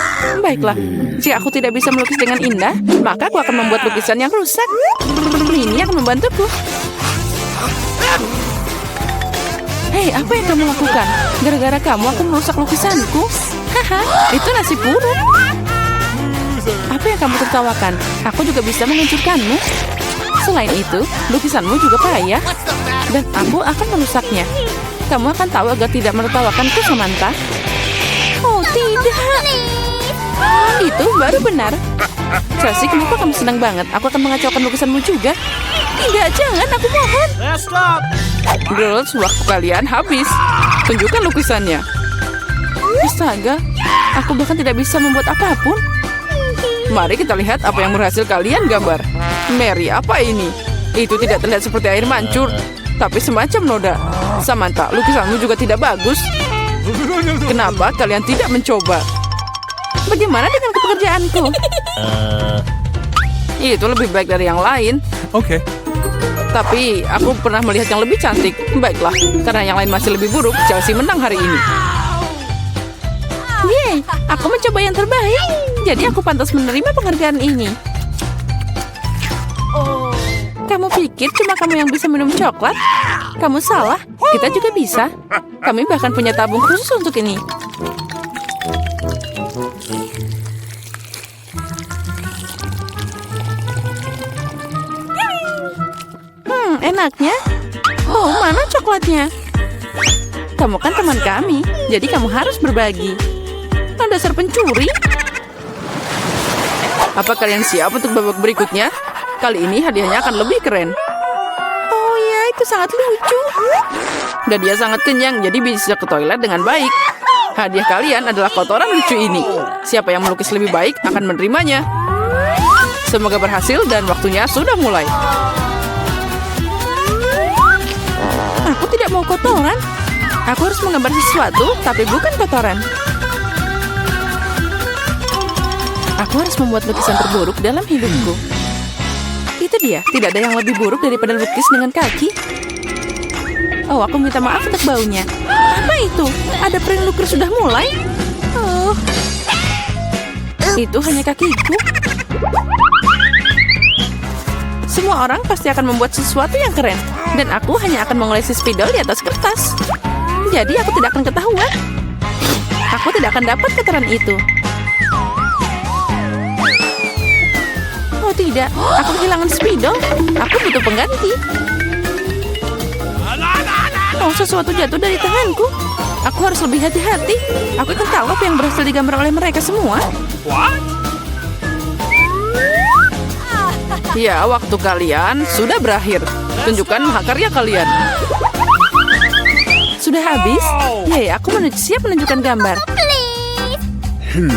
Speaker 1: Baiklah, jika aku tidak bisa melukis dengan indah, maka aku akan membuat lukisan yang rusak. Ini akan membantuku. Hei, apa yang kamu lakukan? Gara-gara kamu aku merusak lukisanku. Haha, itu nasib buruk. Apa yang kamu tertawakan? Aku juga bisa menghancurkanmu. Selain itu, lukisanmu juga payah. Dan aku akan merusaknya. Kamu akan tahu agar tidak menertawakanku, Samantha. Oh, tidak. Itu baru benar. Chelsea, kenapa kamu senang banget? Aku akan mengacaukan lukisanmu juga. Tidak, jangan, aku mohon. Girls, waktu kalian habis. Tunjukkan lukisannya. Astaga, aku bahkan tidak bisa membuat apapun. Mari kita lihat apa yang berhasil kalian gambar. Mary, apa ini? Itu tidak terlihat seperti air mancur, tapi semacam noda.
Speaker 6: Samantha, lukisanmu juga tidak bagus. Kenapa kalian tidak mencoba?
Speaker 1: Bagaimana dengan pekerjaanku?
Speaker 6: Itu lebih baik dari yang lain.
Speaker 2: Okay.
Speaker 6: Tapi aku pernah melihat yang lebih cantik. Baiklah, karena yang lain masih lebih buruk, Chelsea menang hari ini.
Speaker 1: Yeay, aku mencoba yang terbaik. Jadi aku pantas menerima penghargaan ini. Kamu pikir cuma kamu yang bisa minum coklat? Kamu salah, kita juga bisa. Kami bahkan punya tabung khusus untuk ini. Enaknya. Oh, mana coklatnya? Kamu kan teman kami, jadi kamu harus berbagi. Dasar pencuri.
Speaker 6: Apa kalian siap untuk babak berikutnya? Kali ini hadiahnya akan lebih keren.
Speaker 1: Oh ya, itu sangat lucu.
Speaker 6: Dan dia sangat kenyang, jadi bisa ke toilet dengan baik. Hadiah kalian adalah kotoran lucu ini. Siapa yang melukis lebih baik akan menerimanya. Semoga berhasil dan waktunya sudah mulai.
Speaker 1: Aku tidak mau kotoran. Aku harus menggambar sesuatu, tapi bukan kotoran. Aku harus membuat lukisan terburuk dalam hidupku. Itu dia, tidak ada yang lebih buruk daripada lukis dengan kaki. Oh, aku minta maaf untuk baunya. Apa itu? Ada prank lukis sudah mulai? Oh, itu hanya kakiku. Semua orang pasti akan membuat sesuatu yang keren. Dan aku hanya akan mengolesi spidol di atas kertas. Jadi aku tidak akan ketahuan. Aku tidak akan dapat kotoran itu. Oh tidak, aku kehilangan spidol. Aku butuh pengganti. Oh, sesuatu jatuh dari tanganku. Aku harus lebih hati-hati. Aku akan tahu apa yang berhasil digambar oleh mereka semua.
Speaker 6: Ya, waktu kalian sudah berakhir. Tunjukkan mahakarya kalian.
Speaker 1: Sudah habis? Yay, aku siap menunjukkan gambar.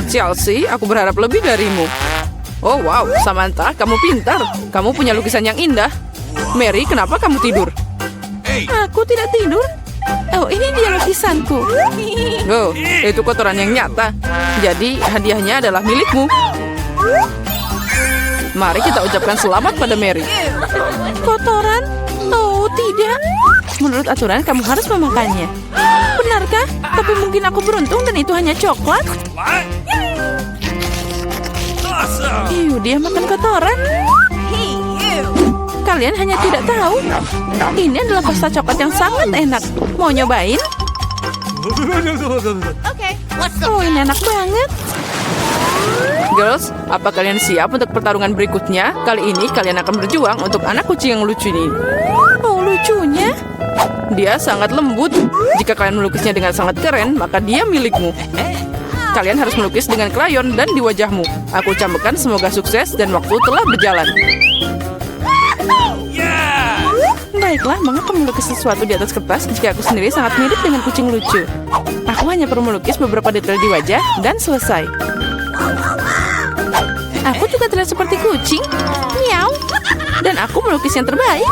Speaker 6: Chelsea, aku berharap lebih darimu. Oh wow, Samantha, kamu pintar. Kamu punya lukisan yang indah. Mary, kenapa kamu tidur?
Speaker 1: Aku tidak tidur. Oh, ini dia lukisanku.
Speaker 6: Oh, itu kotoran yang nyata. Jadi, hadiahnya adalah milikmu. Mari kita ucapkan selamat pada Mary.
Speaker 1: Kotoran? Oh, tidak. Menurut aturan, kamu harus memakannya. Benarkah? Tapi mungkin aku beruntung dan itu hanya coklat.
Speaker 5: Awesome!
Speaker 1: Dia makan kotoran. Kalian hanya tidak tahu. Ini adalah pasta coklat yang sangat enak. Mau nyobain? Oh, ini enak banget.
Speaker 6: Girls, apa kalian siap untuk pertarungan berikutnya? Kali ini kalian akan berjuang untuk anak kucing yang lucu ini.
Speaker 1: Oh, lucunya.
Speaker 6: Dia sangat lembut. Jika kalian melukisnya dengan sangat keren, maka dia milikmu. Kalian harus melukis dengan krayon dan di wajahmu. Aku ucapkan semoga sukses dan waktu telah berjalan.
Speaker 5: Yeah!
Speaker 1: Baiklah, mengapa melukis sesuatu di atas kertas jika aku sendiri sangat mirip dengan kucing lucu? Aku hanya perlu melukis beberapa detail di wajah dan selesai. Aku juga terlihat seperti kucing. Miau. Dan aku melukis yang terbaik.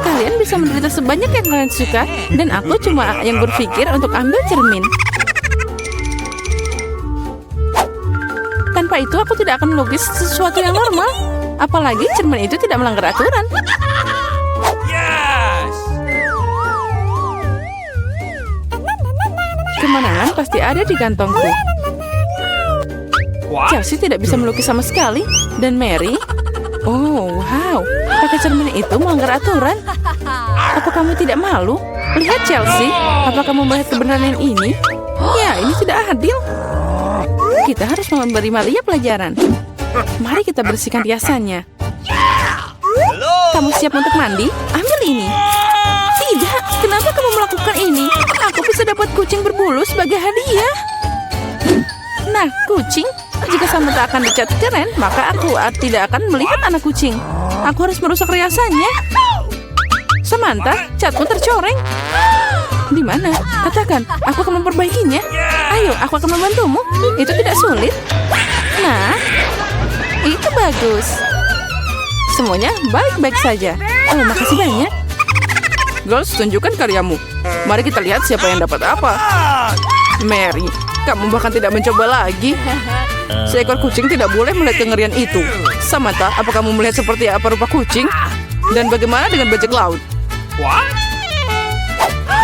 Speaker 1: Kalian bisa menderita sebanyak yang kalian suka. Dan aku cuma yang berpikir untuk ambil cermin. Tanpa itu aku tidak akan melukis sesuatu yang normal. Apalagi cermin itu tidak melanggar aturan.
Speaker 5: Yes!
Speaker 1: Kemenangan pasti ada di kantongku.
Speaker 5: What?
Speaker 1: Chelsea tidak bisa melukis sama sekali. Dan Mary? Oh, wow. Pakai cermin itu melanggar aturan. Apa kamu tidak malu? Lihat Chelsea. Apa kamu melihat kebenaran ini? Ya, ini tidak adil. Kita harus memberi Maria pelajaran. Mari kita bersihkan riasannya. Kamu siap untuk mandi? Ambil ini. Tidak, kenapa kamu melakukan ini? Aku bisa dapat kucing berbulu sebagai hadiah. Nah, kucing. Jika Samantha akan dicat keren, maka aku tidak akan melihat anak kucing. Aku harus merusak riasannya. Samantha, catmu tercoreng. Di mana? Katakan, aku akan memperbaikinya. Ayo, aku akan membantumu. Itu tidak sulit. Nah, itu bagus. Semuanya baik-baik saja. Oh, makasih banyak.
Speaker 6: Girls, tunjukkan karyamu. Mari kita lihat siapa yang dapat apa. Mary, kamu bahkan tidak mencoba lagi. Seekor kucing tidak boleh melihat kengerian itu. Samantha, apa kamu melihat seperti apa rupa kucing? Dan bagaimana dengan bajak laut?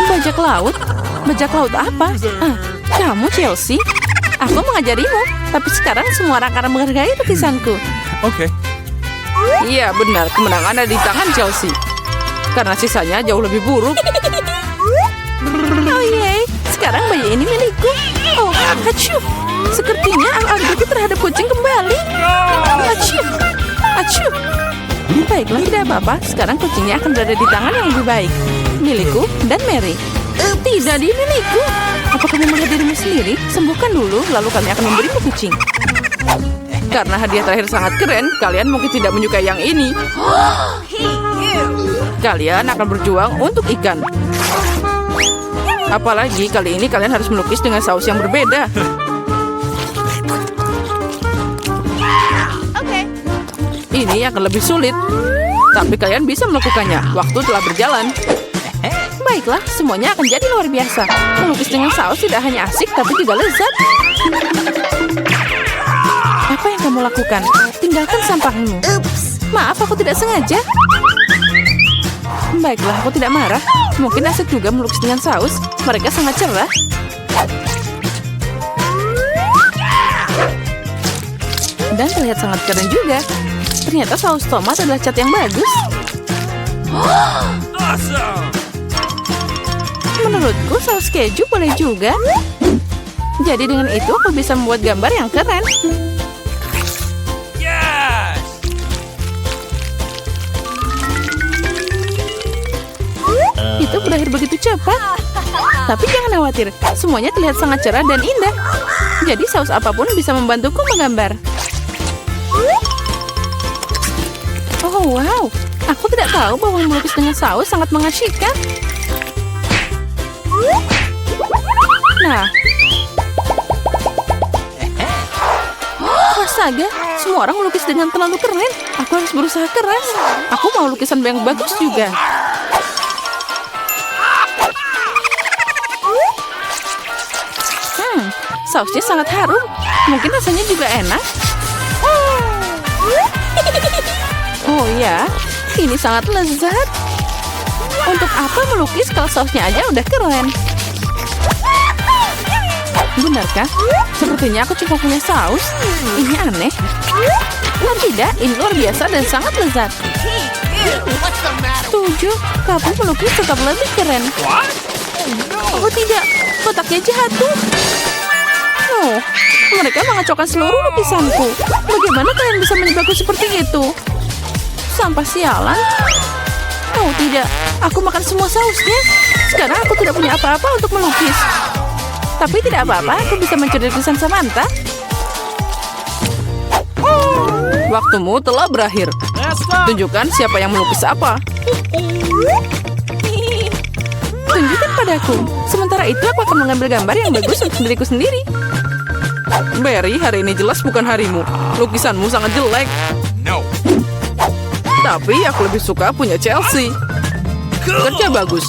Speaker 6: Bajak laut? Bajak laut apa? Kamu Chelsea? Aku mengajarimu, tapi sekarang semua orang akan menghargai lukisanku.
Speaker 2: Oke.
Speaker 6: Iya benar, kemenangan ada di tangan Chelsea. Karena sisanya jauh lebih buruk. Oh yeay, sekarang bayi ini milikku. Oh, acuh. Sepertinya alergiku terhadap kucing kembali. Acuh, acuh. Baiklah, tidak apa-apa. Sekarang kucingnya akan berada di tangan yang lebih baik. Milikku dan Mary. Tidak, dia milikku. Apa kamu melihat dirimu sendiri? Sembuhkan dulu, lalu kami akan memberimu kucing. Karena hadiah terakhir sangat keren, kalian mungkin tidak menyukai yang ini. Kalian akan berjuang untuk ikan. Apalagi kali ini kalian harus melukis dengan saus yang berbeda. Ini akan lebih sulit. Tapi kalian bisa melakukannya. Waktu telah berjalan. Baiklah, semuanya akan jadi luar biasa. Melukis dengan saus tidak hanya asik, tapi juga lezat. Apa yang kamu lakukan? Tinggalkan sampahmu. Maaf, aku tidak sengaja. Baiklah, aku tidak marah. Mungkin asik juga melukis dengan saus. Mereka sangat cerah. Dan terlihat sangat keren juga. Ternyata saus tomat adalah cat yang bagus. Menurutku saus keju boleh juga. Jadi dengan itu aku bisa membuat gambar yang keren. Itu berakhir begitu cepat. Tapi jangan khawatir, semuanya terlihat sangat cerah dan indah. Jadi saus apapun bisa membantuku menggambar. Oh wow, aku tidak tahu bahwa melukis dengan saus sangat mengasyikkan. Nah, astaga, semua orang melukis dengan terlalu keren. Aku harus berusaha keras. Aku mau lukisan yang bagus juga. Sausnya sangat harum. Mungkin rasanya juga enak. Oh ya, ini sangat lezat. Untuk apa melukis kalau sausnya aja udah keren? Benarkah? Sepertinya aku cuma punya saus. Ini aneh. Dan tidak, ini luar biasa dan sangat lezat. Setuju, kamu melukis tetap lebih keren. Oh tidak, kotaknya jatuh. Oh, mereka mengacaukan seluruh lukisanku. Bagaimana kalian bisa menjebakku seperti itu? Sampah sialan. Oh tidak, aku makan semua sausnya. Sekarang aku tidak punya apa-apa untuk melukis. Tapi tidak apa-apa, aku bisa mencuri lukisan Samantha. Waktumu telah berakhir. Tunjukkan siapa yang melukis apa. Tunjukkan padaku. Sementara itu aku akan mengambil gambar yang bagus untuk diriku sendiri. Mary, hari ini jelas bukan harimu. Lukisanmu sangat jelek.
Speaker 2: No.
Speaker 6: Tapi aku lebih suka punya Chelsea. Kerja bagus.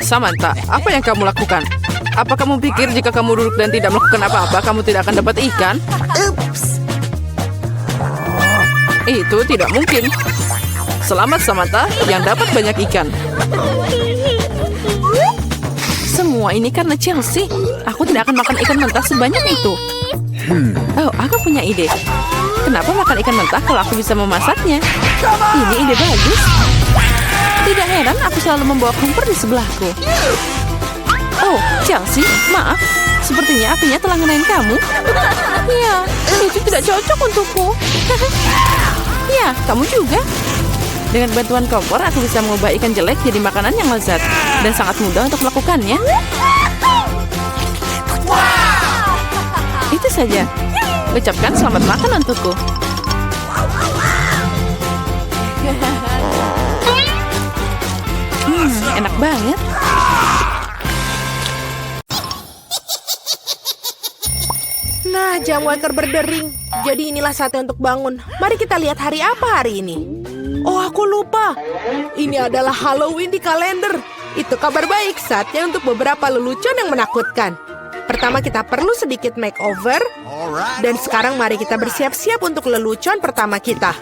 Speaker 6: Samantha, apa yang kamu lakukan? Apa kamu pikir jika kamu duduk dan tidak melakukan apa-apa, kamu tidak akan dapat ikan? Itu tidak mungkin. Selamat Samantha yang dapat banyak ikan. Semua ini karena Chelsea. Aku tidak akan makan ikan mentah sebanyak itu. Oh, aku punya ide. Kenapa makan ikan mentah kalau aku bisa memasaknya? Ini ide bagus. Tidak heran aku selalu membawa kompor di sebelahku. Oh, Chelsea, maaf. Sepertinya apinya telah ngenain kamu. Ya, itu tidak cocok untukku. Ya, kamu juga. Dengan bantuan kompor, aku bisa mengubah ikan jelek jadi makanan yang lezat. Dan sangat mudah untuk melakukannya. Itu saja. Ucapkan selamat makan untukku. Enak banget.
Speaker 3: Nah, jam waker berdering. Jadi inilah saatnya untuk bangun. Mari kita lihat hari apa hari ini. Oh, aku lupa. Ini adalah Halloween di kalender. Itu kabar baik, saatnya untuk beberapa lelucon yang menakutkan. Pertama kita perlu sedikit makeover. Dan sekarang mari kita bersiap-siap untuk lelucon pertama kita.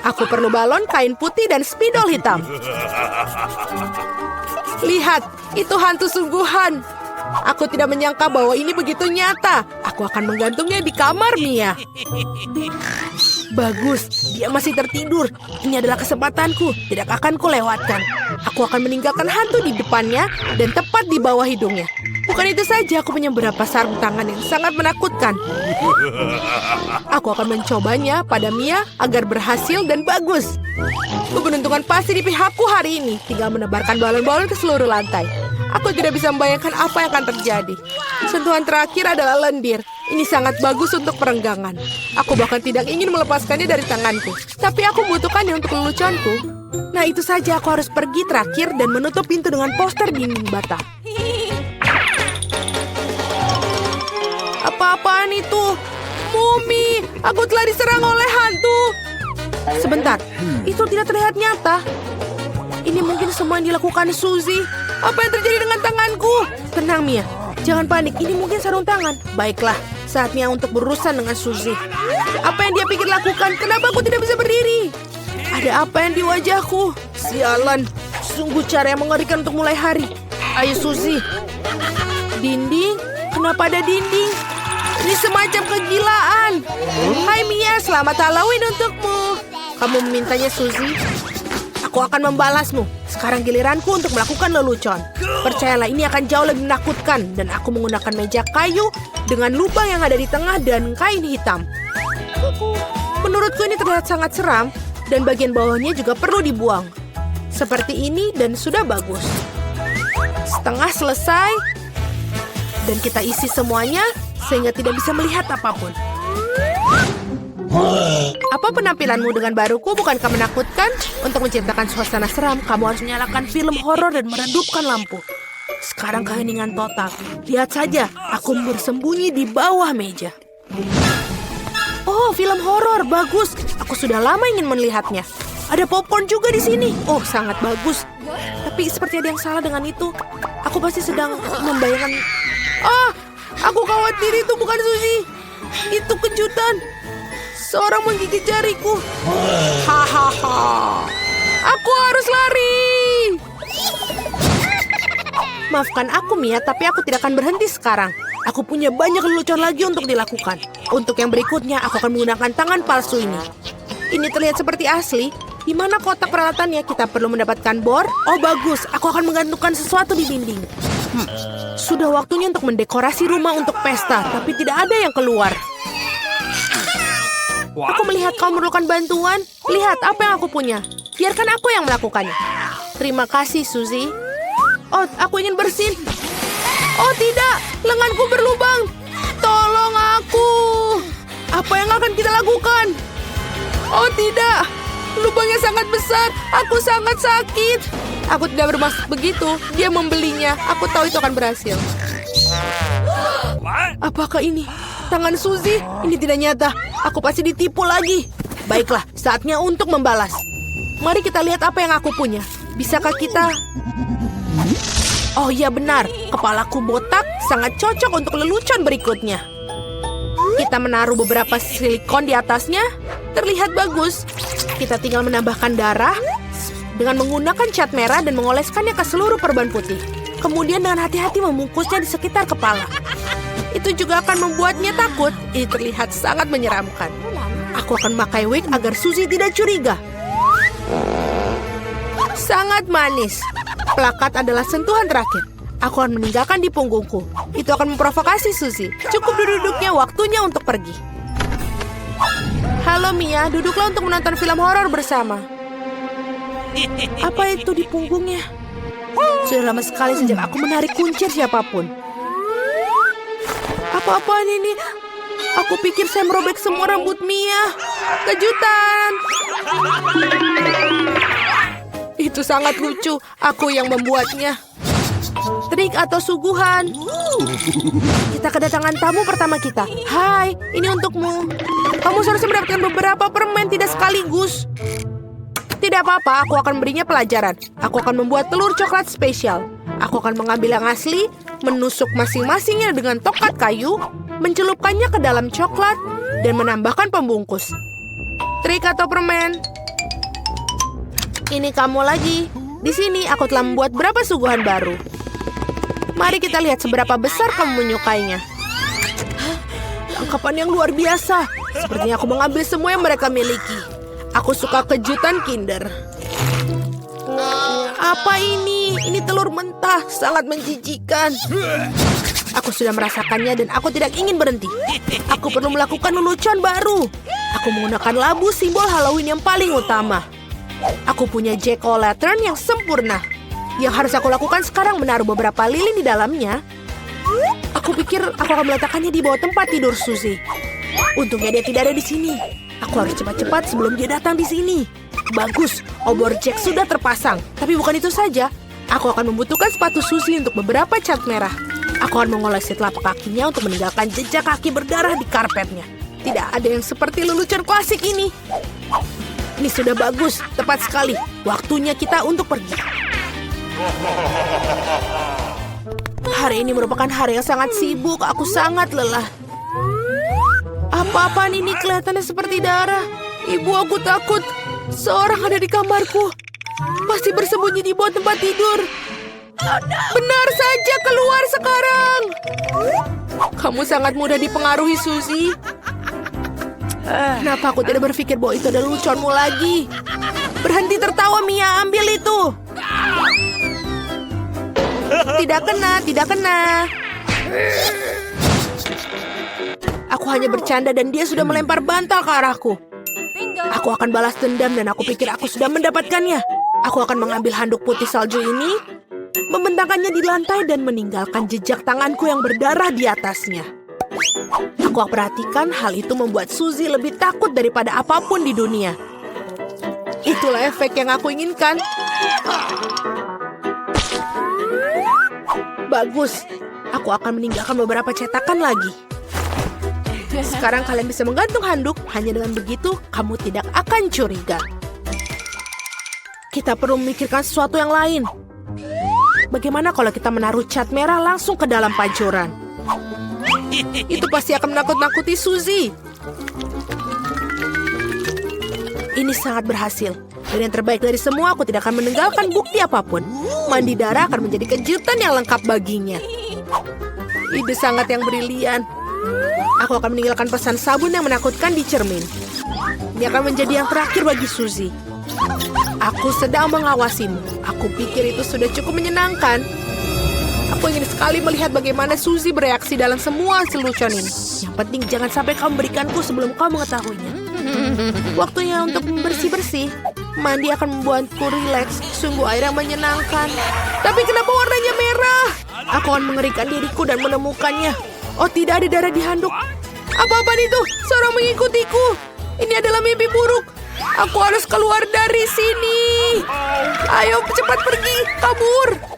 Speaker 3: Aku perlu balon, kain putih, dan spidol hitam. Lihat, itu hantu sungguhan. Aku tidak menyangka bahwa ini begitu nyata. Aku akan menggantungnya di kamar Mia. Bagus, dia masih tertidur. Ini adalah kesempatanku, tidak akan kulewatkan. Aku akan meninggalkan hantu di depannya dan tepat di bawah hidungnya. Bukan itu saja, aku punya beberapa sarung tangan yang sangat menakutkan. Aku akan mencobanya pada Mia agar berhasil dan bagus. Keberuntungan pasti di pihakku hari ini. Tinggal menebarkan balon-balon ke seluruh lantai. Aku tidak bisa membayangkan apa yang akan terjadi. Sentuhan terakhir adalah lendir. Ini sangat bagus untuk perenggangan. Aku bahkan tidak ingin melepaskannya dari tanganku. Tapi aku membutuhkannya untuk leluconku. Nah, itu saja, aku harus pergi terakhir dan menutup pintu dengan poster dinding bata. Apa-apaan itu? Mumi, aku telah diserang oleh hantu. Sebentar, itu tidak terlihat nyata. Ini mungkin semua yang dilakukan Suzy. Apa yang terjadi dengan tanganku? Tenang, Mia. Jangan panik, ini mungkin sarung tangan. Baiklah, saatnya untuk berurusan dengan Suzy. Apa yang dia pikir lakukan? Kenapa aku tidak bisa berdiri? Ada apa yang di wajahku? Sialan, sungguh cara yang mengerikan untuk mulai hari. Ayo, Suzy. Dinding? Kenapa ada dinding? Ini semacam kegilaan. Hai Mia, selamat Halloween untukmu. Kamu memintanya, Suzy? Aku akan membalasmu. Sekarang giliranku untuk melakukan lelucon. Percayalah, ini akan jauh lebih menakutkan. Dan aku menggunakan meja kayu dengan lubang yang ada di tengah dan kain hitam. Menurutku ini terlihat sangat seram. Dan bagian bawahnya juga perlu dibuang. Seperti ini dan sudah bagus. Setengah selesai. Dan kita isi semuanya sehingga tidak bisa melihat apapun. Apa penampilanmu dengan baruku bukankah menakutkan? Untuk menciptakan suasana seram, kamu harus menyalakan film horor dan meredupkan lampu. Sekarang keheningan total. Lihat saja, aku bersembunyi di bawah meja. Oh, film horor, bagus. Aku sudah lama ingin melihatnya. Ada popcorn juga di sini. Oh, sangat bagus. Tapi seperti ada yang salah dengan itu. Aku pasti sedang membayangkan... Ah, aku khawatir itu bukan Suzy. Itu kejutan. Seorang menggigit jariku. Hahaha. Aku harus lari. Maafkan aku, Mia, tapi aku tidak akan berhenti sekarang. Aku punya banyak lelucon lagi untuk dilakukan. Untuk yang berikutnya, aku akan menggunakan tangan palsu ini. Ini terlihat seperti asli. Di mana kotak peralatannya? Kita perlu mendapatkan bor. Oh, bagus. Aku akan menggantungkan sesuatu di dinding. Sudah waktunya untuk mendekorasi rumah untuk pesta, tapi tidak ada yang keluar. Aku melihat kau memerlukan bantuan. Lihat apa yang aku punya. Biarkan aku yang melakukannya. Terima kasih, Suzy. Oh, aku ingin bersin. Oh tidak, lenganku berlubang. Tolong aku. Apa yang akan kita lakukan? Oh tidak, lubangnya sangat besar. Aku sangat sakit. Aku tidak bermaksud begitu. Dia membelinya. Aku tahu itu akan berhasil. Apakah ini tangan Suzy? Ini tidak nyata. Aku pasti ditipu lagi. Baiklah, saatnya untuk membalas. Mari kita lihat apa yang aku punya. Bisakah kita... Oh iya benar, kepalaku botak sangat cocok untuk lelucon berikutnya. Kita menaruh beberapa silikon di atasnya. Terlihat bagus. Kita tinggal menambahkan darah dengan menggunakan cat merah dan mengoleskannya ke seluruh perban putih. Kemudian dengan hati-hati membungkusnya di sekitar kepala. Itu juga akan membuatnya takut. Ini terlihat sangat menyeramkan. Aku akan memakai wig agar Suzy tidak curiga. Sangat manis. Plakat adalah sentuhan terakhir. Aku akan meninggalkan di punggungku. Itu akan memprovokasi Suzy. Cukup duduknya, waktunya untuk pergi. Halo Mia, duduklah untuk menonton film horor bersama. Apa itu di punggungnya? Sudah lama sekali sejak aku menarik kuncir siapapun. Apa-apaan ini? Aku pikir saya merobek semua rambut Mia. Kejutan! Itu sangat lucu. Aku yang membuatnya. Trik atau suguhan. Kita kedatangan tamu pertama kita. Hai, ini untukmu. Kamu seharusnya mendapatkan beberapa permen, tidak sekaligus. Tidak apa-apa, aku akan berinya pelajaran. Aku akan membuat telur coklat spesial. Aku akan mengambil yang asli, menusuk masing-masingnya dengan tongkat kayu, mencelupkannya ke dalam coklat, dan menambahkan pembungkus. Trik atau permen? Ini kamu lagi. Di sini aku telah membuat beberapa suguhan baru. Mari kita lihat seberapa besar kamu menyukainya. Tangkapan yang luar biasa. Sepertinya aku mengambil semua yang mereka miliki. Aku suka kejutan Kinder. Apa ini? Ini telur mentah, sangat menjijikan. Aku sudah merasakannya dan aku tidak ingin berhenti. Aku perlu melakukan lelucon baru. Aku menggunakan labu simbol Halloween yang paling utama. Aku punya jack-o'-lantern yang sempurna. Yang harus aku lakukan sekarang menaruh beberapa lilin di dalamnya. Aku pikir aku akan meletakkannya di bawah tempat tidur Suzy. Untungnya dia tidak ada di sini. Aku harus cepat-cepat sebelum dia datang di sini. Bagus, obor Jack sudah terpasang. Tapi bukan itu saja. Aku akan membutuhkan sepatu Suzy untuk beberapa cat merah. Aku akan mengolesi telapak kakinya untuk meninggalkan jejak kaki berdarah di karpetnya. Tidak ada yang seperti lelucon klasik ini. Ini sudah bagus, tepat sekali. Waktunya kita untuk pergi. Hari ini merupakan hari yang sangat sibuk. Aku sangat lelah. Apa-apaan ini kelihatannya seperti darah. Ibu, aku takut. Seorang ada di kamarku. Pasti bersembunyi di bawah tempat tidur. Benar saja, keluar sekarang. Kamu sangat mudah dipengaruhi, Suzy. Kenapa aku tidak berpikir bahwa itu adalah leluconmu lagi? Berhenti tertawa, Mia. Ambil itu. Tidak kena, tidak kena. Aku hanya bercanda dan dia sudah melempar bantal ke arahku. Aku akan balas dendam dan aku pikir aku sudah mendapatkannya. Aku akan mengambil handuk putih salju ini, membentangkannya di lantai dan meninggalkan jejak tanganku yang berdarah di atasnya. Aku perhatikan hal itu membuat Suzy lebih takut daripada apapun di dunia. Itulah efek yang aku inginkan. Bagus. Aku akan meninggalkan beberapa cetakan lagi. Sekarang kalian bisa menggantung handuk. Hanya dengan begitu, kamu tidak akan curiga. Kita perlu memikirkan sesuatu yang lain. Bagaimana kalau kita menaruh cat merah langsung ke dalam pancuran? Itu pasti akan menakut-nakuti Suzy. Ini sangat berhasil. Dan yang terbaik dari semua, aku tidak akan meninggalkan bukti apapun. Mandi darah akan menjadi kejutan yang lengkap baginya. Ide sangat yang brilian. Aku akan meninggalkan pesan sabun yang menakutkan di cermin. Ini akan menjadi yang terakhir bagi Suzy. Aku sedang mengawasimu. Aku pikir itu sudah cukup menyenangkan. Aku ingin sekali melihat bagaimana Suzy bereaksi dalam semua lelucon ini. Yang penting jangan sampai kau memberikanku sebelum kau mengetahuinya. Waktunya untuk bersih-bersih. Mandi akan membuatku rileks. Sungguh air yang menyenangkan. Tapi kenapa warnanya merah? Aku akan mengerikan diriku dan menemukannya. Oh, tidak ada darah di handuk. Apa-apaan itu? Seorang mengikutiku. Ini adalah mimpi buruk. Aku harus keluar dari sini. Ayo cepat pergi, kabur.